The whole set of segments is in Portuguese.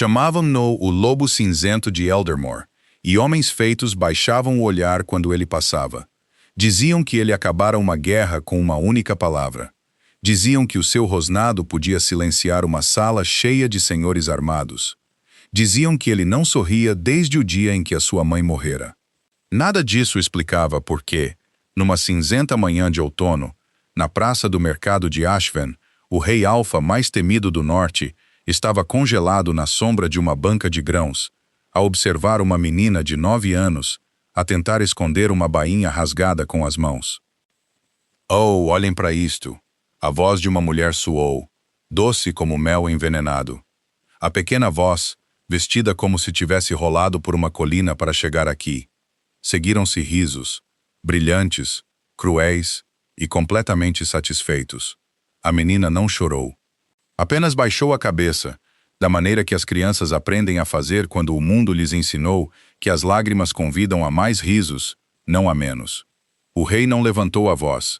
Chamavam-no o Lobo Cinzento de Eldermore, e homens feitos baixavam o olhar quando ele passava. Diziam que ele acabara uma guerra com uma única palavra. Diziam que o seu rosnado podia silenciar uma sala cheia de senhores armados. Diziam que ele não sorria desde o dia em que a sua mãe morrera. Nada disso explicava por que, numa cinzenta manhã de outono, na praça do mercado de Ashven, o rei Alfa mais temido do norte estava congelado na sombra de uma banca de grãos, a observar uma menina de 9 anos, a tentar esconder uma bainha rasgada com as mãos. Oh, olhem para isto! A voz de uma mulher soou, doce como mel envenenado. A pequena voz, vestida como se tivesse rolado por uma colina para chegar aqui. Seguiram-se risos, brilhantes, cruéis e completamente satisfeitos. A menina não chorou. Apenas baixou a cabeça, da maneira que as crianças aprendem a fazer quando o mundo lhes ensinou que as lágrimas convidam a mais risos, não a menos. O rei não levantou a voz.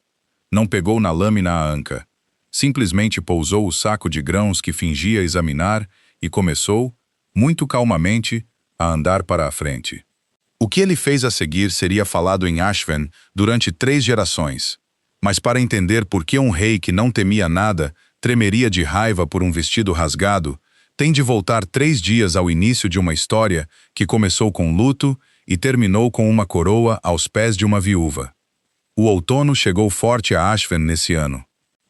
Não pegou na lâmina a anca. Simplesmente pousou o saco de grãos que fingia examinar e começou, muito calmamente, a andar para a frente. O que ele fez a seguir seria falado em Ashven durante 3 gerações. Mas para entender por que um rei que não temia nada tremeria de raiva por um vestido rasgado, tem de voltar 3 dias ao início de uma história que começou com luto e terminou com uma coroa aos pés de uma viúva. O outono chegou forte a Ashven nesse ano.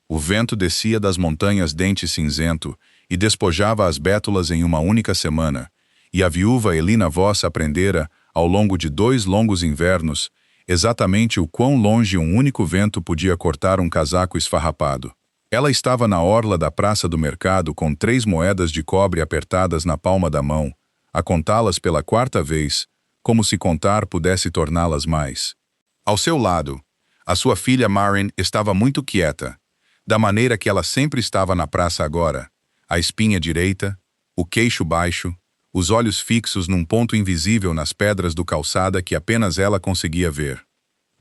O vento descia das montanhas Dente Cinzento e despojava as bétulas em uma única semana, e a viúva Elina Voss aprendera, ao longo de 2 longos invernos, exatamente o quão longe um único vento podia cortar um casaco esfarrapado. Ela estava na orla da praça do mercado com 3 moedas de cobre apertadas na palma da mão, a contá-las pela 4ª vez, como se contar pudesse torná-las mais. Ao seu lado, a sua filha Marin estava muito quieta, da maneira que ela sempre estava na praça agora, a espinha direita, o queixo baixo, os olhos fixos num ponto invisível nas pedras do calçada que apenas ela conseguia ver.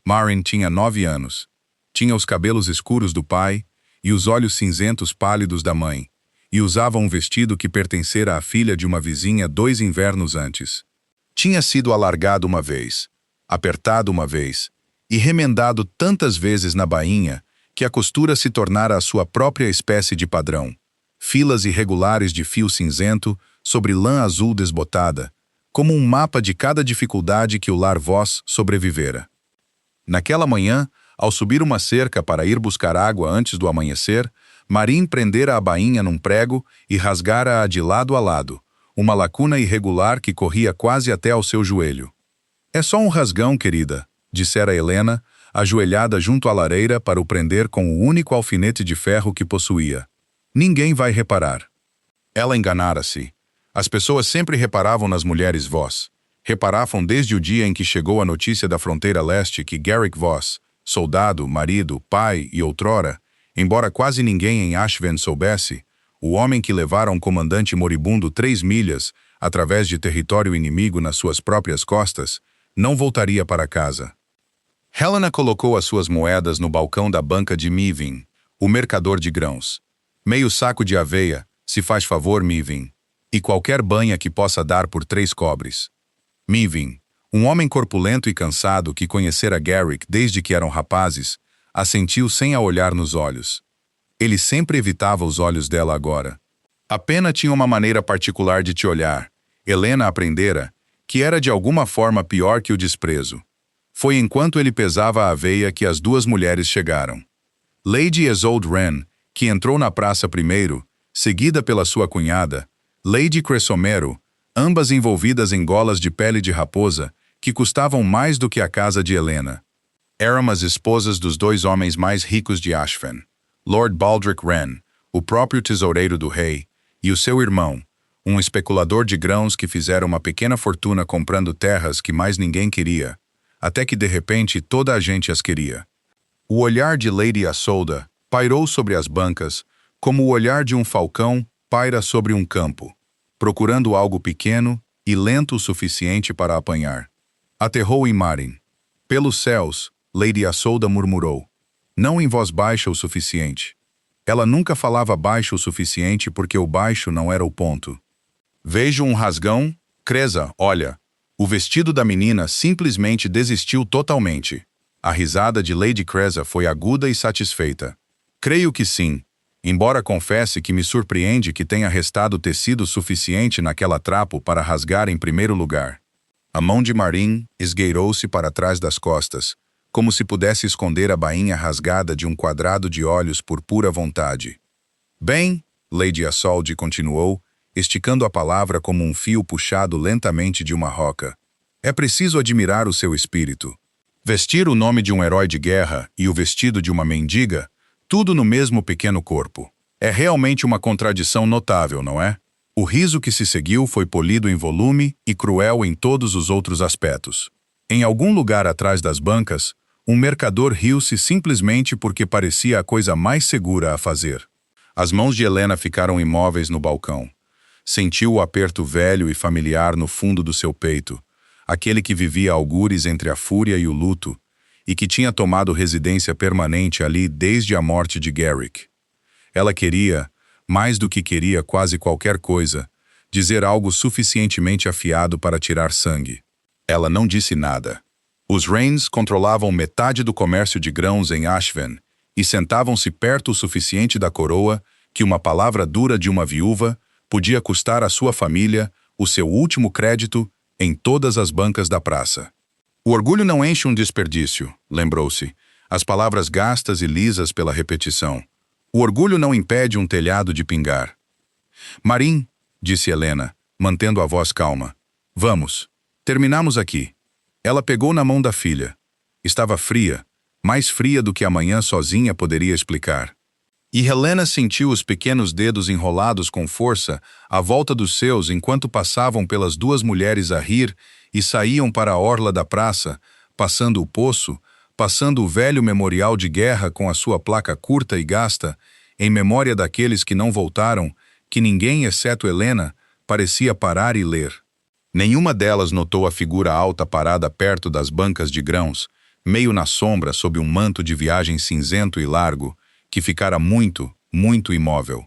Marin tinha 9 anos. Tinha os cabelos escuros do pai e os olhos cinzentos pálidos da mãe, e usava um vestido que pertencera à filha de uma vizinha 2 invernos antes. Tinha sido alargado uma vez, apertado uma vez, e remendado tantas vezes na bainha que a costura se tornara a sua própria espécie de padrão. Filas irregulares de fio cinzento sobre lã azul desbotada, como um mapa de cada dificuldade que o lar Voss sobrevivera. Naquela manhã, ao subir uma cerca para ir buscar água antes do amanhecer, Marin prendera a bainha num prego e rasgara-a de lado a lado, uma lacuna irregular que corria quase até ao seu joelho. "É só um rasgão, querida", dissera Helena, ajoelhada junto à lareira para o prender com o único alfinete de ferro que possuía. "Ninguém vai reparar." Ela enganara-se. As pessoas sempre reparavam nas mulheres Voss. Reparavam desde o dia em que chegou a notícia da fronteira leste que Garrick Voss, soldado, marido, pai e outrora, embora quase ninguém em Ashven soubesse, o homem que levara um comandante moribundo 3 milhas, através de território inimigo nas suas próprias costas, não voltaria para casa. Helena colocou as suas moedas no balcão da banca de Mivin, o mercador de grãos. "Meio saco de aveia, se faz favor, Mivin, e qualquer banha que possa dar por 3 cobres." Mivin, um homem corpulento e cansado que conhecera Garrick desde que eram rapazes, assentiu sem a olhar nos olhos. Ele sempre evitava os olhos dela agora. A pena tinha uma maneira particular de te olhar. Helena aprendera que era de alguma forma pior que o desprezo. Foi enquanto ele pesava a aveia que as 2 mulheres chegaram. Lady Isolde Wren, que entrou na praça primeiro, seguida pela sua cunhada, Lady Cressomero, ambas envolvidas em golas de pele de raposa, que custavam mais do que a casa de Helena. Eram as esposas dos 2 homens mais ricos de Ashven, Lord Baldric Wren, o próprio tesoureiro do rei, e o seu irmão, um especulador de grãos que fizera uma pequena fortuna comprando terras que mais ninguém queria, até que de repente toda a gente as queria. O olhar de Lady Isolde pairou sobre as bancas, como o olhar de um falcão paira sobre um campo, procurando algo pequeno e lento o suficiente para apanhar. Aterrou em Marin. "Pelos céus", Lady Isolde murmurou. Não em voz baixa o suficiente. Ela nunca falava baixo o suficiente porque o baixo não era o ponto. Vejo um rasgão. Cresa, olha. O vestido da menina simplesmente desistiu totalmente. A risada de Lady Cresa foi aguda e satisfeita. Creio que sim. Embora confesse que me surpreende que tenha restado tecido suficiente naquela trapo para rasgar em primeiro lugar. A mão de Marin esgueirou-se para trás das costas, como se pudesse esconder a bainha rasgada de um quadrado de olhos por pura vontade. Bem, Lady Isolde continuou, esticando a palavra como um fio puxado lentamente de uma roca. É preciso admirar o seu espírito. Vestir o nome de um herói de guerra e o vestido de uma mendiga, tudo no mesmo pequeno corpo. É realmente uma contradição notável, não é? O riso que se seguiu foi polido em volume e cruel em todos os outros aspectos. Em algum lugar atrás das bancas, um mercador riu-se simplesmente porque parecia a coisa mais segura a fazer. As mãos de Helena ficaram imóveis no balcão. Sentiu o aperto velho e familiar no fundo do seu peito, aquele que vivia algures entre a fúria e o luto, e que tinha tomado residência permanente ali desde a morte de Garrick. Ela queria, mais do que queria quase qualquer coisa, dizer algo suficientemente afiado para tirar sangue. Ela não disse nada. Os Rains controlavam metade do comércio de grãos em Ashven e sentavam-se perto o suficiente da coroa que uma palavra dura de uma viúva podia custar à sua família o seu último crédito em todas as bancas da praça. O orgulho não enche um desperdício, lembrou-se, as palavras gastas e lisas pela repetição. O orgulho não impede um telhado de pingar. Marin, disse Helena, mantendo a voz calma. Vamos, terminamos aqui. Ela pegou na mão da filha. Estava fria, mais fria do que a manhã sozinha poderia explicar. E Helena sentiu os pequenos dedos enrolados com força à volta dos seus enquanto passavam pelas duas mulheres a rir e saíam para a orla da praça, passando o poço, passando o velho memorial de guerra com a sua placa curta e gasta, em memória daqueles que não voltaram, que ninguém, exceto Helena, parecia parar e ler. Nenhuma delas notou a figura alta parada perto das bancas de grãos, meio na sombra sob um manto de viagem cinzento e largo, que ficara muito, muito imóvel.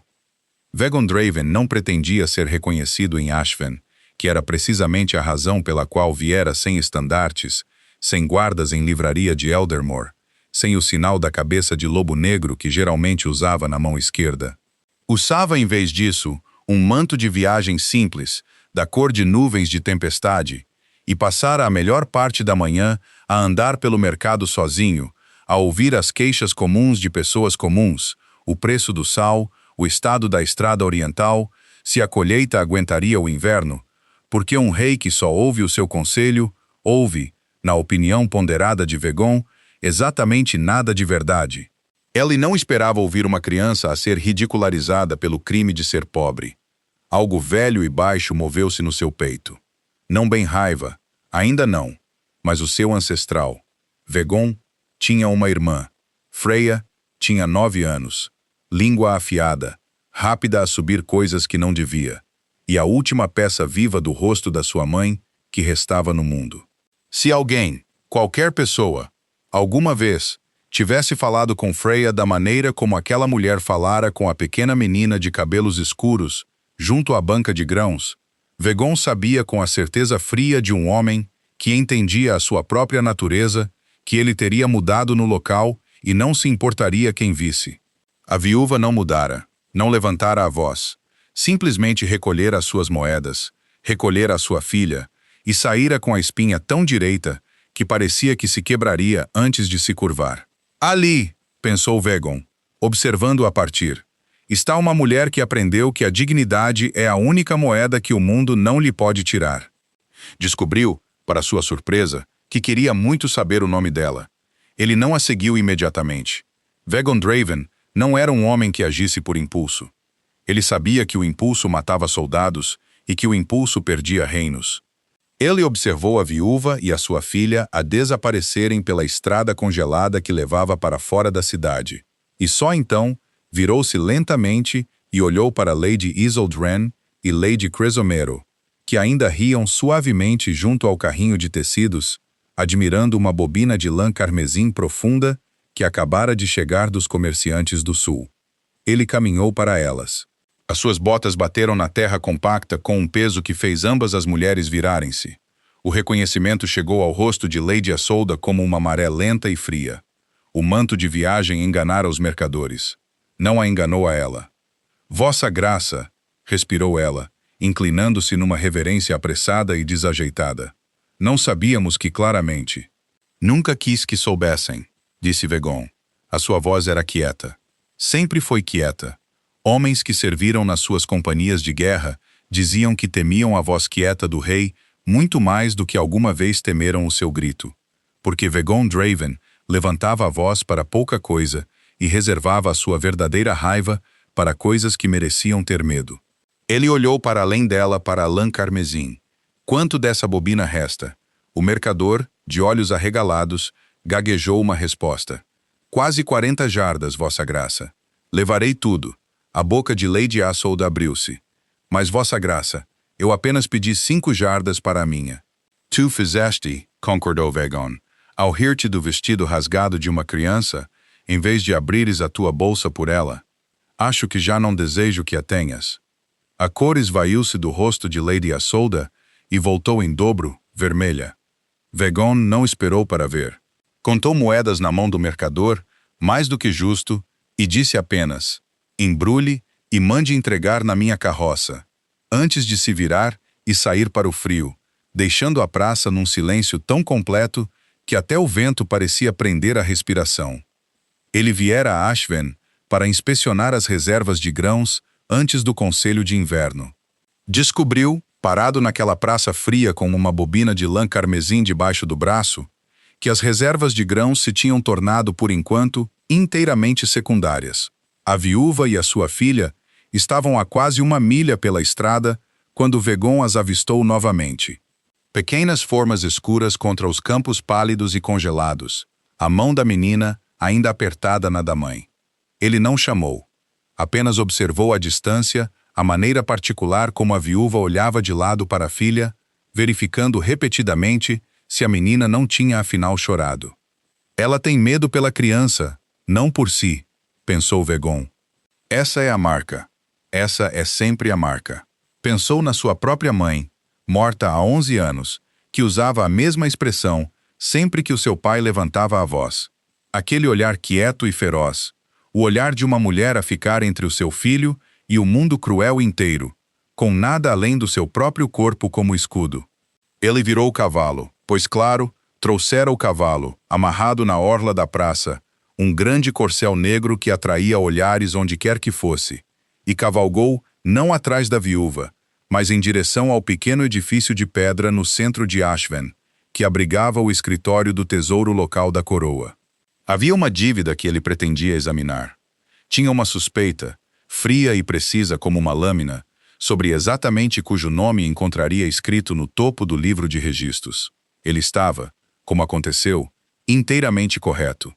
Vegondraven não pretendia ser reconhecido em Ashven, que era precisamente a razão pela qual viera sem estandartes, sem guardas em livraria de Eldermore, sem o sinal da cabeça de lobo negro que geralmente usava na mão esquerda. Usava, em vez disso, um manto de viagem simples, da cor de nuvens de tempestade, e passara a melhor parte da manhã a andar pelo mercado sozinho, a ouvir as queixas comuns de pessoas comuns, o preço do sal, o estado da estrada oriental, se a colheita aguentaria o inverno, porque um rei que só ouve o seu conselho, ouve, na opinião ponderada de Vegon, exatamente nada de verdade. Ele não esperava ouvir uma criança a ser ridicularizada pelo crime de ser pobre. Algo velho e baixo moveu-se no seu peito. Não bem raiva, ainda não, mas o seu ancestral. Vegon tinha uma irmã. Freya tinha 9 anos. Língua afiada, rápida a subir coisas que não devia. E a última peça viva do rosto da sua mãe que restava no mundo. Se alguém, qualquer pessoa, alguma vez, tivesse falado com Freya da maneira como aquela mulher falara com a pequena menina de cabelos escuros, junto à banca de grãos, Vegon sabia com a certeza fria de um homem que entendia a sua própria natureza, que ele teria mudado no local e não se importaria quem visse. A viúva não mudara, não levantara a voz, simplesmente recolhera as suas moedas, recolhera a sua filha, e saíra com a espinha tão direita que parecia que se quebraria antes de se curvar. Ali, pensou Vegon, observando-a partir, está uma mulher que aprendeu que a dignidade é a única moeda que o mundo não lhe pode tirar. Descobriu, para sua surpresa, que queria muito saber o nome dela. Ele não a seguiu imediatamente. Vegondraven não era um homem que agisse por impulso. Ele sabia que o impulso matava soldados e que o impulso perdia reinos. Ele observou a viúva e a sua filha a desaparecerem pela estrada congelada que levava para fora da cidade. E só então, virou-se lentamente e olhou para Lady Isolde Wren e Lady Cresomero, que ainda riam suavemente junto ao carrinho de tecidos, admirando uma bobina de lã carmesim profunda que acabara de chegar dos comerciantes do sul. Ele caminhou para elas. As suas botas bateram na terra compacta com um peso que fez ambas as mulheres virarem-se. O reconhecimento chegou ao rosto de Lady Isolda como uma maré lenta e fria. O manto de viagem enganara os mercadores. Não a enganou a ela. Vossa Graça, respirou ela, inclinando-se numa reverência apressada e desajeitada. Não sabíamos que claramente. Nunca quis que soubessem, disse Vegon. A sua voz era quieta. Sempre foi quieta. Homens que serviram nas suas companhias de guerra diziam que temiam a voz quieta do rei muito mais do que alguma vez temeram o seu grito. Porque Vegon Draven levantava a voz para pouca coisa e reservava a sua verdadeira raiva para coisas que mereciam ter medo. Ele olhou para além dela para a lã carmesim. Quanto dessa bobina resta? O mercador, de olhos arregalados, gaguejou uma resposta. Quase 40 jardas, Vossa Graça. Levarei tudo. A boca de Lady Isolda abriu-se. Mas, Vossa Graça, eu apenas pedi 5 jardas para a minha. Tu fizeste, concordou Vegon, ao rir-te do vestido rasgado de uma criança, em vez de abrires a tua bolsa por ela. Acho que já não desejo que a tenhas. A cor esvaiu-se do rosto de Lady Isolda e voltou em dobro, vermelha. Vegon não esperou para ver. Contou moedas na mão do mercador, mais do que justo, e disse apenas: embrulhe e mande entregar na minha carroça, antes de se virar e sair para o frio, deixando a praça num silêncio tão completo que até o vento parecia prender a respiração. Ele viera a Ashven para inspecionar as reservas de grãos antes do conselho de inverno. Descobriu, parado naquela praça fria com uma bobina de lã carmesim debaixo do braço, que as reservas de grãos se tinham tornado, por enquanto, inteiramente secundárias. A viúva e a sua filha estavam a quase 1 milha pela estrada quando Vegon as avistou novamente. Pequenas formas escuras contra os campos pálidos e congelados, a mão da menina ainda apertada na da mãe. Ele não chamou. Apenas observou à distância a maneira particular como a viúva olhava de lado para a filha, verificando repetidamente se a menina não tinha afinal chorado. Ela tem medo pela criança, não por si, pensou Vegon. Essa é a marca. Essa é sempre a marca. Pensou na sua própria mãe, morta há 11 anos, que usava a mesma expressão sempre que o seu pai levantava a voz. Aquele olhar quieto e feroz, o olhar de uma mulher a ficar entre o seu filho e o mundo cruel inteiro, com nada além do seu próprio corpo como escudo. Ele virou o cavalo, pois claro, trouxera o cavalo, amarrado na orla da praça, um grande corcel negro que atraía olhares onde quer que fosse, e cavalgou não atrás da viúva, mas em direção ao pequeno edifício de pedra no centro de Ashven, que abrigava o escritório do tesouro local da coroa. Havia uma dívida que ele pretendia examinar. Tinha uma suspeita, fria e precisa como uma lâmina, sobre exatamente cujo nome encontraria escrito no topo do livro de registros. Ele estava, como aconteceu, inteiramente correto.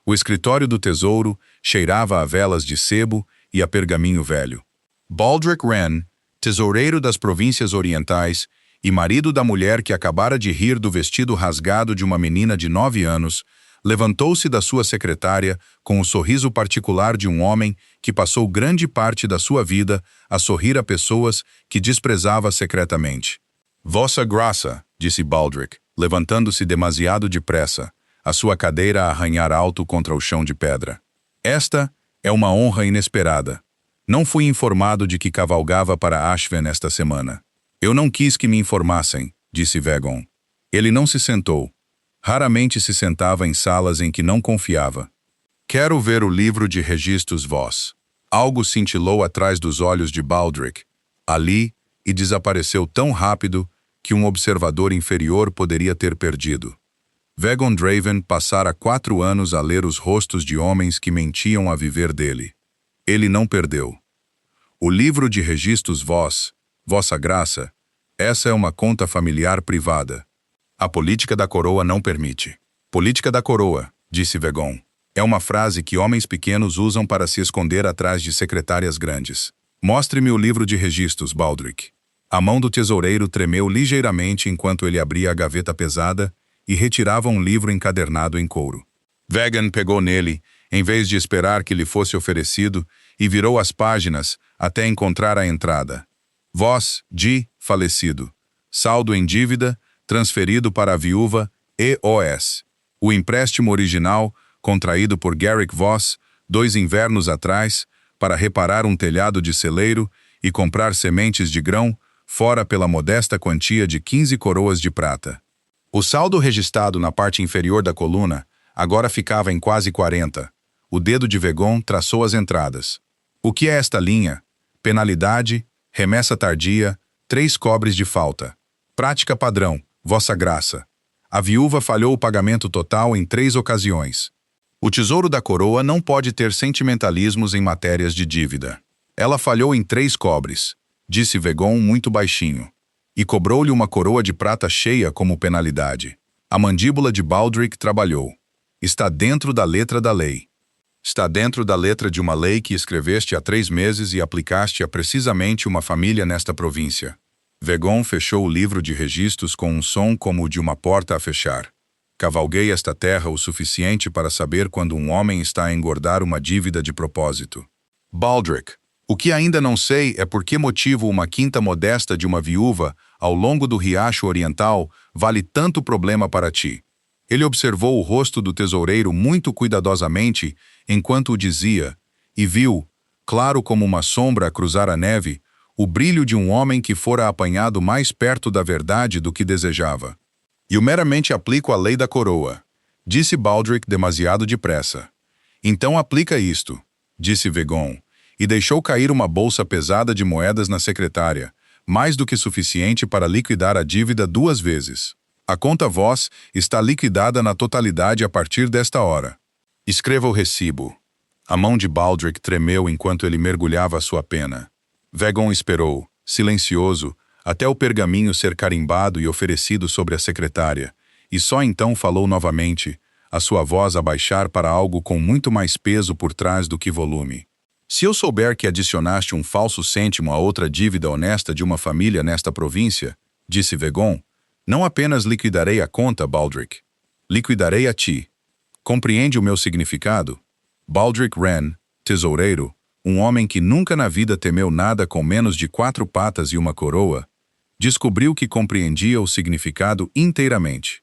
O escritório do tesouro cheirava a velas de sebo e a pergaminho velho. Baldric Wren, tesoureiro das províncias orientais e marido da mulher que acabara de rir do vestido rasgado de uma menina de 9 anos, levantou-se da sua secretária com o sorriso particular de um homem que passou grande parte da sua vida a sorrir a pessoas que desprezava secretamente. Vossa Graça, disse Baldric, levantando-se demasiado depressa, a sua cadeira a arranhar alto contra o chão de pedra. Esta é uma honra inesperada. Não fui informado de que cavalgava para Ashven esta semana. Eu não quis que me informassem, disse Vegon. Ele não se sentou. Raramente se sentava em salas em que não confiava. Quero ver o livro de registros, vós. Algo cintilou atrás dos olhos de Baldric, ali, e desapareceu tão rápido que um observador inferior poderia ter perdido. Vegon Draven passara 4 anos a ler os rostos de homens que mentiam a viver dele. Ele não perdeu. O livro de registros, vós, Vossa Graça, essa é uma conta familiar privada. A política da coroa não permite. Política da coroa, disse Vegon. É uma frase que homens pequenos usam para se esconder atrás de secretárias grandes. Mostre-me o livro de registros, Baldric. A mão do tesoureiro tremeu ligeiramente enquanto ele abria a gaveta pesada e retirava um livro encadernado em couro. Vegon pegou nele, em vez de esperar que lhe fosse oferecido, e virou as páginas até encontrar a entrada. Voz, de, falecido. Saldo em dívida, transferido para a viúva EOS. O empréstimo original, contraído por Garrick Voss 2 invernos atrás, para reparar um telhado de celeiro e comprar sementes de grão, fora pela modesta quantia de 15 coroas de prata. O saldo registrado na parte inferior da coluna agora ficava em quase 40. O dedo de Vegon traçou as entradas. O que é esta linha? Penalidade, remessa tardia, 3 cobres de falta. Prática padrão, Vossa Graça. A viúva falhou o pagamento total em 3 ocasiões. O tesouro da coroa não pode ter sentimentalismos em matérias de dívida. Ela falhou em 3 cobres, disse Vegon muito baixinho, e cobrou-lhe uma coroa de prata cheia como penalidade. A mandíbula de Baldric trabalhou. Está dentro da letra da lei. Está dentro da letra de uma lei que escreveste há 3 meses e aplicaste a precisamente uma família nesta província. Vegon fechou o livro de registros com um som como o de uma porta a fechar. Cavalguei esta terra o suficiente para saber quando um homem está a engordar uma dívida de propósito. Baldric, o que ainda não sei é por que motivo uma quinta modesta de uma viúva ao longo do riacho oriental vale tanto problema para ti. Ele observou o rosto do tesoureiro muito cuidadosamente enquanto o dizia, e viu, claro como uma sombra a cruzar a neve, o brilho de um homem que fora apanhado mais perto da verdade do que desejava. Eu meramente aplico a lei da coroa, disse Baldric demasiado depressa. Então aplica isto, disse Vegon, e deixou cair uma bolsa pesada de moedas na secretária, mais do que suficiente para liquidar a dívida 2 vezes. A conta Voss está liquidada na totalidade a partir desta hora. Escreva o recibo. A mão de Baldric tremeu enquanto ele mergulhava sua pena. Vegon esperou, silencioso, até o pergaminho ser carimbado e oferecido sobre a secretária, e só então falou novamente, a sua voz a baixar para algo com muito mais peso por trás do que volume. Se eu souber que adicionaste um falso cêntimo a outra dívida honesta de uma família nesta província, disse Vegon, não apenas liquidarei a conta, Baldric. Liquidarei a ti. Compreende o meu significado? Baldric Wren, tesoureiro, um homem que nunca na vida temeu nada com menos de 4 patas e uma coroa, descobriu que compreendia o significado inteiramente.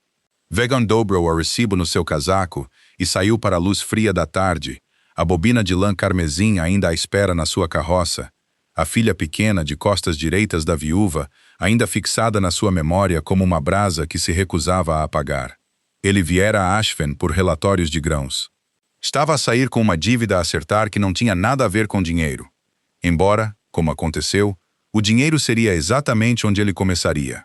Vegon dobrou o recibo no seu casaco e saiu para a luz fria da tarde, a bobina de lã carmesim ainda à espera na sua carroça, a filha pequena de costas direitas da viúva, ainda fixada na sua memória como uma brasa que se recusava a apagar. Ele viera a Ashfen por relatórios de grãos. Estava a sair com uma dívida a acertar que não tinha nada a ver com dinheiro. Embora, como aconteceu, o dinheiro seria exatamente onde ele começaria.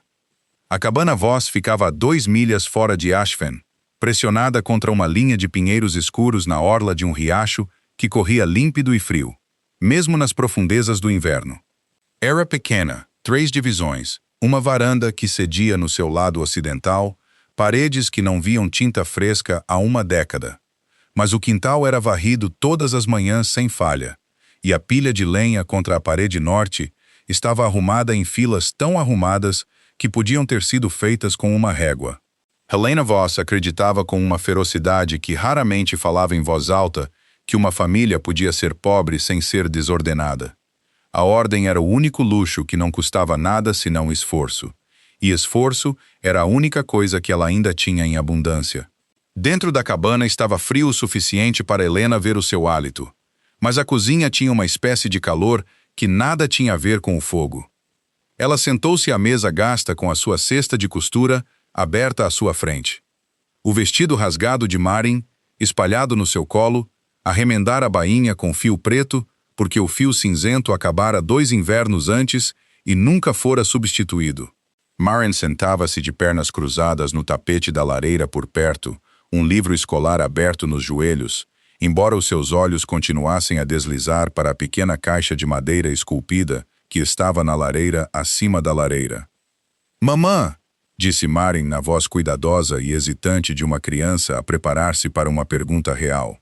A cabana Voss ficava a 2 milhas fora de Ashfen, pressionada contra uma linha de pinheiros escuros na orla de um riacho que corria límpido e frio, mesmo nas profundezas do inverno. Era pequena, 3 divisões, uma varanda que cedia no seu lado ocidental, paredes que não viam tinta fresca há uma década. Mas o quintal era varrido todas as manhãs sem falha, e a pilha de lenha contra a parede norte estava arrumada em filas tão arrumadas que podiam ter sido feitas com uma régua. Helena Voss acreditava com uma ferocidade que raramente falava em voz alta que uma família podia ser pobre sem ser desordenada. A ordem era o único luxo que não custava nada senão esforço, e esforço era a única coisa que ela ainda tinha em abundância. Dentro da cabana estava frio o suficiente para Helena ver o seu hálito, mas a cozinha tinha uma espécie de calor que nada tinha a ver com o fogo. Ela sentou-se à mesa gasta com a sua cesta de costura aberta à sua frente. O vestido rasgado de Marin, espalhado no seu colo, a remendar a bainha com fio preto, porque o fio cinzento acabara 2 invernos antes e nunca fora substituído. Marin sentava-se de pernas cruzadas no tapete da lareira por perto, um livro escolar aberto nos joelhos, embora os seus olhos continuassem a deslizar para a pequena caixa de madeira esculpida que estava na lareira acima da lareira. «Mamã!» disse Marin na voz cuidadosa e hesitante de uma criança a preparar-se para uma pergunta real.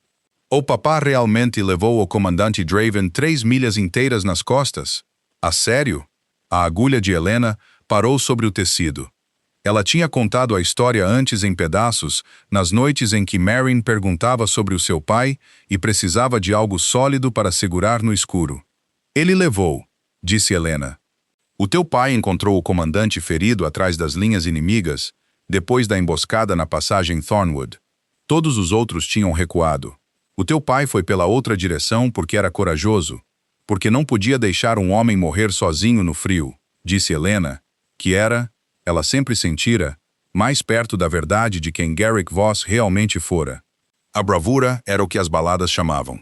O papá realmente levou o comandante Draven 3 milhas inteiras nas costas? A sério? A agulha de Helena parou sobre o tecido. Ela tinha contado a história antes em pedaços, nas noites em que Marin perguntava sobre o seu pai e precisava de algo sólido para segurar no escuro. Ele levou, disse Helena. O teu pai encontrou o comandante ferido atrás das linhas inimigas, depois da emboscada na passagem Thornwood. Todos os outros tinham recuado. O teu pai foi pela outra direção porque era corajoso, porque não podia deixar um homem morrer sozinho no frio, disse Helena, que era, ela sempre sentira, mais perto da verdade de quem Garrick Voss realmente fora. A bravura era o que as baladas chamavam.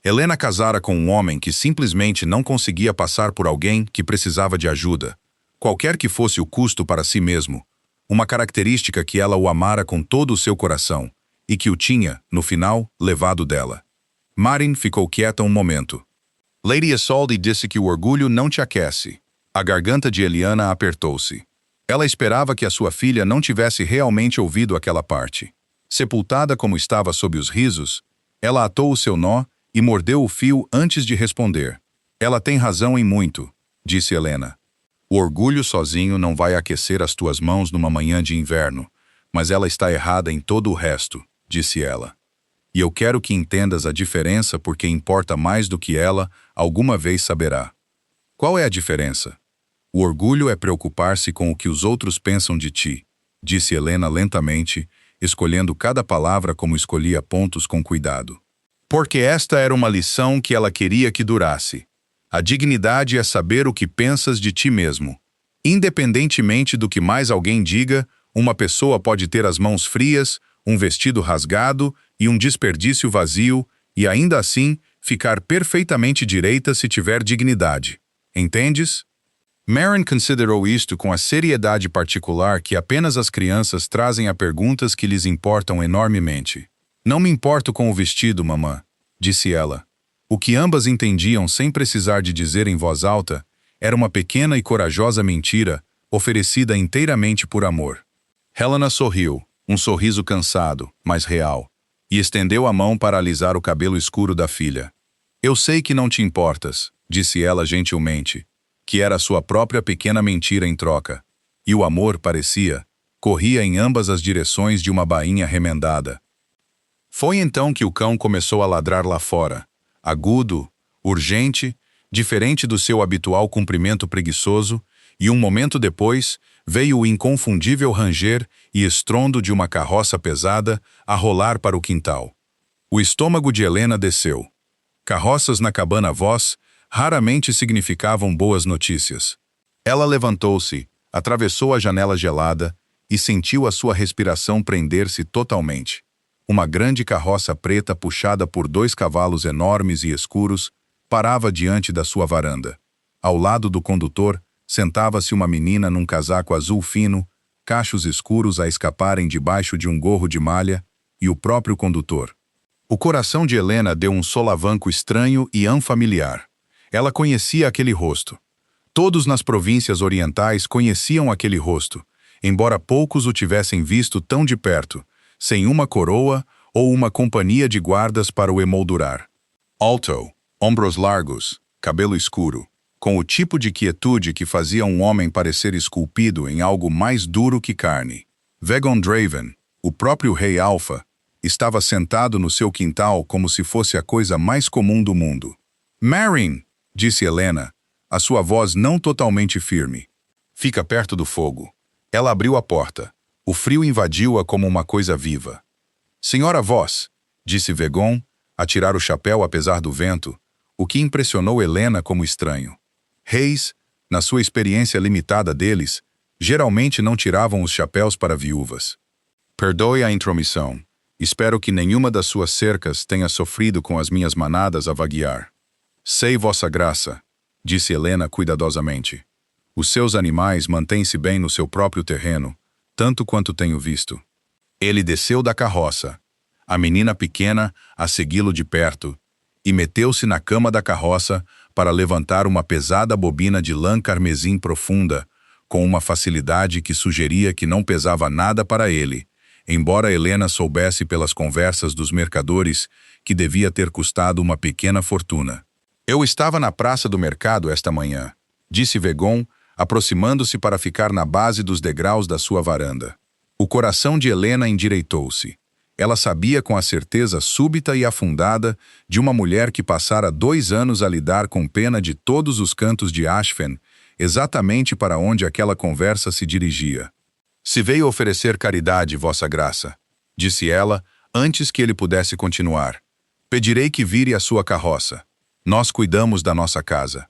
Helena casara com um homem que simplesmente não conseguia passar por alguém que precisava de ajuda, qualquer que fosse o custo para si mesmo, uma característica que ela o amara com todo o seu coração, e que o tinha, no final, levado dela. Marin ficou quieta um momento. Lady Isolde disse que o orgulho não te aquece. A garganta de Eliana apertou-se. Ela esperava que a sua filha não tivesse realmente ouvido aquela parte. Sepultada como estava sob os risos, ela atou o seu nó e mordeu o fio antes de responder. Ela tem razão em muito, disse Helena. O orgulho sozinho não vai aquecer as tuas mãos numa manhã de inverno, mas ela está errada em todo o resto, disse ela. E eu quero que entendas a diferença porque importa mais do que ela alguma vez saberá. Qual é a diferença? O orgulho é preocupar-se com o que os outros pensam de ti, disse Helena lentamente, escolhendo cada palavra como escolhia pontos com cuidado. Porque esta era uma lição que ela queria que durasse. A dignidade é saber o que pensas de ti mesmo. Independentemente do que mais alguém diga, uma pessoa pode ter as mãos frias, um vestido rasgado e um desperdício vazio, e ainda assim ficar perfeitamente direita se tiver dignidade. Entendes? Marin considerou isto com a seriedade particular que apenas as crianças trazem a perguntas que lhes importam enormemente. Não me importo com o vestido, mamã, disse ela. O que ambas entendiam sem precisar de dizer em voz alta era uma pequena e corajosa mentira oferecida inteiramente por amor. Helena sorriu, um sorriso cansado, mas real, e estendeu a mão para alisar o cabelo escuro da filha. Eu sei que não te importas, disse ela gentilmente, que era sua própria pequena mentira em troca, e o amor, parecia, corria em ambas as direções de uma bainha remendada. Foi então que o cão começou a ladrar lá fora, agudo, urgente, diferente do seu habitual cumprimento preguiçoso, e um momento depois veio o inconfundível ranger e estrondo de uma carroça pesada a rolar para o quintal. O estômago de Helena desceu. Carroças na cabana Voss raramente significavam boas notícias. Ela levantou-se, atravessou a janela gelada e sentiu a sua respiração prender-se totalmente. Uma grande carroça preta puxada por 2 cavalos enormes e escuros parava diante da sua varanda. Ao lado do condutor, sentava-se uma menina num casaco azul fino, cachos escuros a escaparem debaixo de um gorro de malha, e o próprio condutor. O coração de Helena deu um solavanco estranho e unfamiliar. Ela conhecia aquele rosto. Todos nas províncias orientais conheciam aquele rosto, embora poucos o tivessem visto tão de perto, sem uma coroa ou uma companhia de guardas para o emoldurar. Alto, ombros largos, cabelo escuro, com o tipo de quietude que fazia um homem parecer esculpido em algo mais duro que carne. Vagon Draven, o próprio rei Alfa, estava sentado no seu quintal como se fosse a coisa mais comum do mundo. Marin, disse Helena, a sua voz não totalmente firme. Fica perto do fogo. Ela abriu a porta. O frio invadiu-a como uma coisa viva. Senhora Voss, disse Vagon, a tirar o chapéu apesar do vento, o que impressionou Helena como estranho. Reis, na sua experiência limitada deles, geralmente não tiravam os chapéus para viúvas. Perdoe a intromissão. Espero que nenhuma das suas cercas tenha sofrido com as minhas manadas a vaguear. Sei vossa graça, disse Helena cuidadosamente. Os seus animais mantêm-se bem no seu próprio terreno, tanto quanto tenho visto. Ele desceu da carroça, a menina pequena a segui-lo de perto, e meteu-se na cama da carroça para levantar uma pesada bobina de lã carmesim profunda, com uma facilidade que sugeria que não pesava nada para ele, embora Helena soubesse pelas conversas dos mercadores que devia ter custado uma pequena fortuna. Eu estava na praça do mercado esta manhã, disse Vagon, aproximando-se para ficar na base dos degraus da sua varanda. O coração de Helena endireitou-se. Ela sabia com a certeza súbita e afundada de uma mulher que passara 2 anos a lidar com pena de todos os cantos de Ashfen, exatamente para onde aquela conversa se dirigia. "Se veio oferecer caridade, vossa graça", disse ela, antes que ele pudesse continuar. "Pedirei que vire a sua carroça. Nós cuidamos da nossa casa."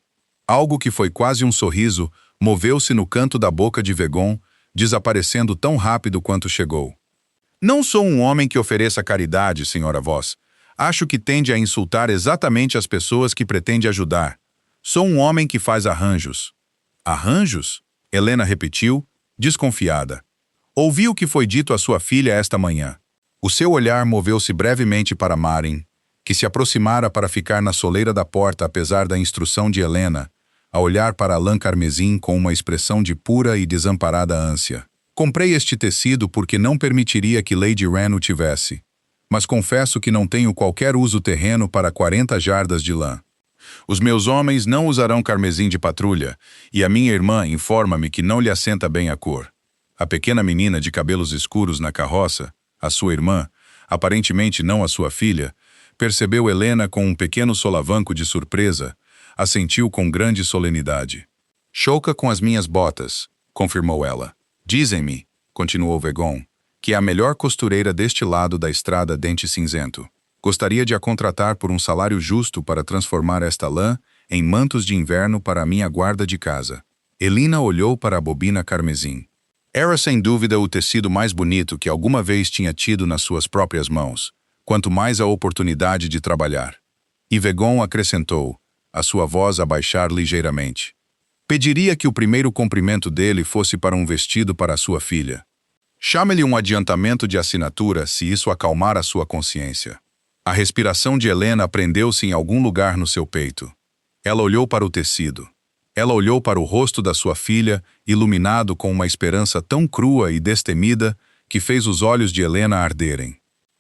Algo que foi quase um sorriso moveu-se no canto da boca de Vegon, desaparecendo tão rápido quanto chegou. "Não sou um homem que ofereça caridade, senhora Voss. Acho que tende a insultar exatamente as pessoas que pretende ajudar. Sou um homem que faz arranjos." "Arranjos?" Helena repetiu, desconfiada. "Ouvi o que foi dito à sua filha esta manhã." O seu olhar moveu-se brevemente para Marin, que se aproximara para ficar na soleira da porta apesar da instrução de Helena, a olhar para a lã carmesim com uma expressão de pura e desamparada ânsia. "Comprei este tecido porque não permitiria que Lady Wren o tivesse, mas confesso que não tenho qualquer uso terreno para 40 jardas de lã. Os meus homens não usarão carmesim de patrulha, e a minha irmã informa-me que não lhe assenta bem a cor." A pequena menina de cabelos escuros na carroça, a sua irmã, aparentemente não a sua filha, percebeu Helena com um pequeno solavanco de surpresa, assentiu com grande solenidade. "Choca com as minhas botas", confirmou ela. "Dizem-me", continuou Vegon, "que é a melhor costureira deste lado da estrada Dente Cinzento. Gostaria de a contratar por um salário justo para transformar esta lã em mantos de inverno para a minha guarda de casa." Helena olhou para a bobina carmesim. Era sem dúvida o tecido mais bonito que alguma vez tinha tido nas suas próprias mãos, quanto mais a oportunidade de trabalhar. E Vegon acrescentou, a sua voz a baixar ligeiramente: "Pediria que o primeiro cumprimento dele fosse para um vestido para a sua filha. Chame-lhe um adiantamento de assinatura se isso acalmar a sua consciência." A respiração de Helena prendeu-se em algum lugar no seu peito. Ela olhou para o tecido. Ela olhou para o rosto da sua filha, iluminado com uma esperança tão crua e destemida que fez os olhos de Helena arderem.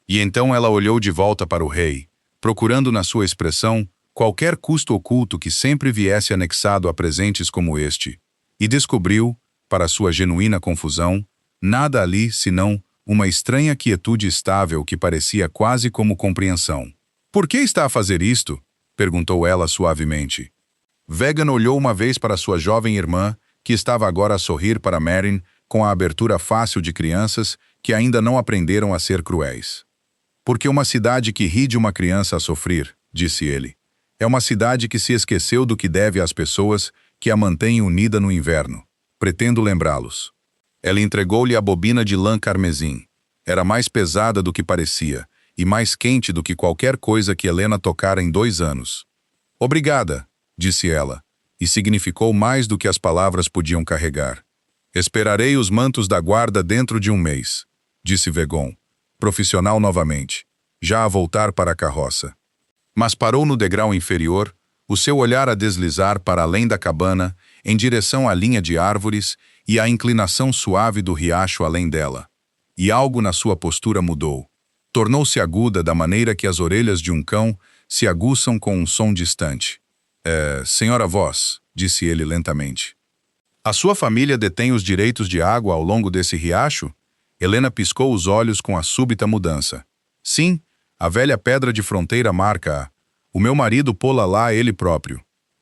E então ela olhou de volta para o rei, procurando na sua expressão qualquer custo oculto que sempre viesse anexado a presentes como este, e descobriu, para sua genuína confusão, nada ali senão uma estranha quietude estável que parecia quase como compreensão. "Por que está a fazer isto?" perguntou ela suavemente. Vegan olhou uma vez para sua jovem irmã, que estava agora a sorrir para Marin com a abertura fácil de crianças que ainda não aprenderam a ser cruéis. "Porque uma cidade que ri de uma criança a sofrer", disse ele, "é uma cidade que se esqueceu do que deve às pessoas que a mantêm unida no inverno. Pretendo lembrá-los." Ela entregou-lhe a bobina de lã carmesim. Era mais pesada do que parecia, e mais quente do que qualquer coisa que Helena tocara em 2 anos. "Obrigada", disse ela, e significou mais do que as palavras podiam carregar. "Esperarei os mantos da guarda dentro de 1 mês", disse Vegon, profissional novamente, já a voltar para a carroça. Mas parou no degrau inferior, o seu olhar a deslizar para além da cabana, em direção à linha de árvores e à inclinação suave do riacho além dela. E algo na sua postura mudou. Tornou-se aguda da maneira que as orelhas de um cão se aguçam com um som distante. Senhora Voss", disse ele lentamente. "A sua família detém os direitos de água ao longo desse riacho?" Helena piscou os olhos com a súbita mudança. "Sim, a velha pedra de fronteira marca-a. O meu marido pô-la lá ele próprio.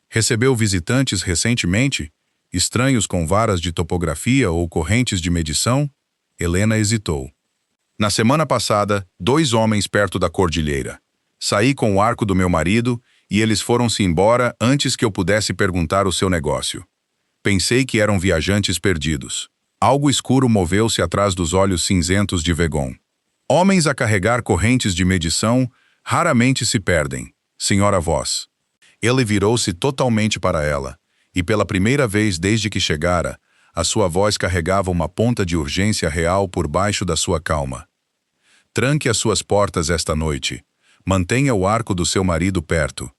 Recebeu visitantes recentemente? Estranhos com varas de topografia ou correntes de medição?" Helena hesitou. "Na semana passada, 2 homens perto da cordilheira. Saí com o arco do meu marido e eles foram-se embora antes que eu pudesse perguntar o seu negócio. Pensei que eram viajantes perdidos." Algo escuro moveu-se atrás dos olhos cinzentos de Vegon. "Homens a carregar correntes de medição raramente se perdem, senhora Voss." Ele virou-se totalmente para ela, e pela primeira vez desde que chegara, a sua voz carregava uma ponta de urgência real por baixo da sua calma. "Tranque as suas portas esta noite. Mantenha o arco do seu marido perto.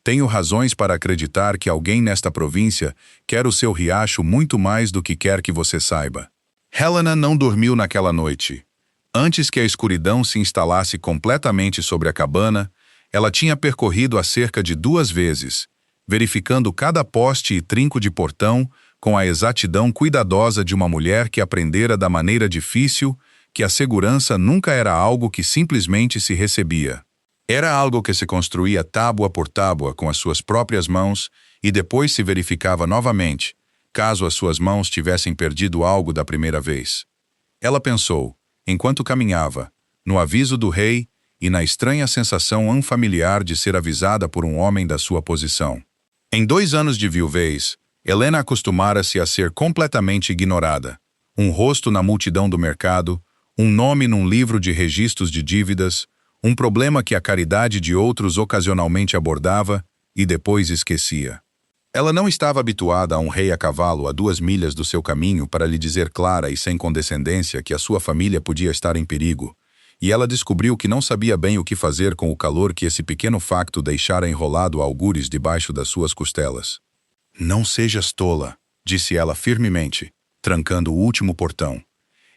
Tenho razões para acreditar que alguém nesta província quer o seu riacho muito mais do que quer que você saiba." Helena não dormiu naquela noite. Antes que a escuridão se instalasse completamente sobre a cabana, ela tinha percorrido-a cerca de 2 vezes, verificando cada poste e trinco de portão com a exatidão cuidadosa de uma mulher que aprendera da maneira difícil que a segurança nunca era algo que simplesmente se recebia. Era algo que se construía tábua por tábua com as suas próprias mãos e depois se verificava novamente, caso as suas mãos tivessem perdido algo da primeira vez. Ela pensou, enquanto caminhava, no aviso do rei e na estranha sensação unfamiliar de ser avisada por um homem da sua posição. Em 2 anos de viuvez, Helena acostumara-se a ser completamente ignorada. Um rosto na multidão do mercado, um nome num livro de registros de dívidas, um problema que a caridade de outros ocasionalmente abordava e depois esquecia. Ela não estava habituada a um rei a cavalo a 2 milhas do seu caminho para lhe dizer clara e sem condescendência que a sua família podia estar em perigo, e ela descobriu que não sabia bem o que fazer com o calor que esse pequeno facto deixara enrolado a algures debaixo das suas costelas. "Não sejas tola", disse ela firmemente, trancando o último portão.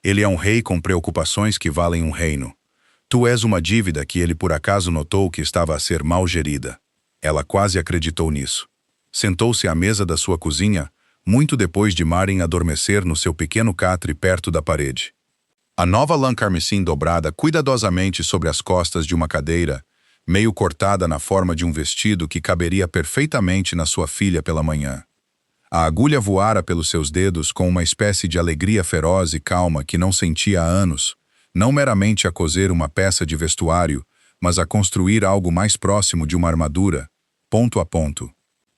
"Ele é um rei com preocupações que valem um reino. Tu és uma dívida que ele por acaso notou que estava a ser mal gerida." Ela quase acreditou nisso. Sentou-se à mesa da sua cozinha, muito depois de Maren adormecer no seu pequeno catre perto da parede. A nova lã carmesim dobrada cuidadosamente sobre as costas de uma cadeira, meio cortada na forma de um vestido que caberia perfeitamente na sua filha pela manhã. A agulha voara pelos seus dedos com uma espécie de alegria feroz e calma que não sentia há anos, não meramente a coser uma peça de vestuário, mas a construir algo mais próximo de uma armadura, ponto a ponto.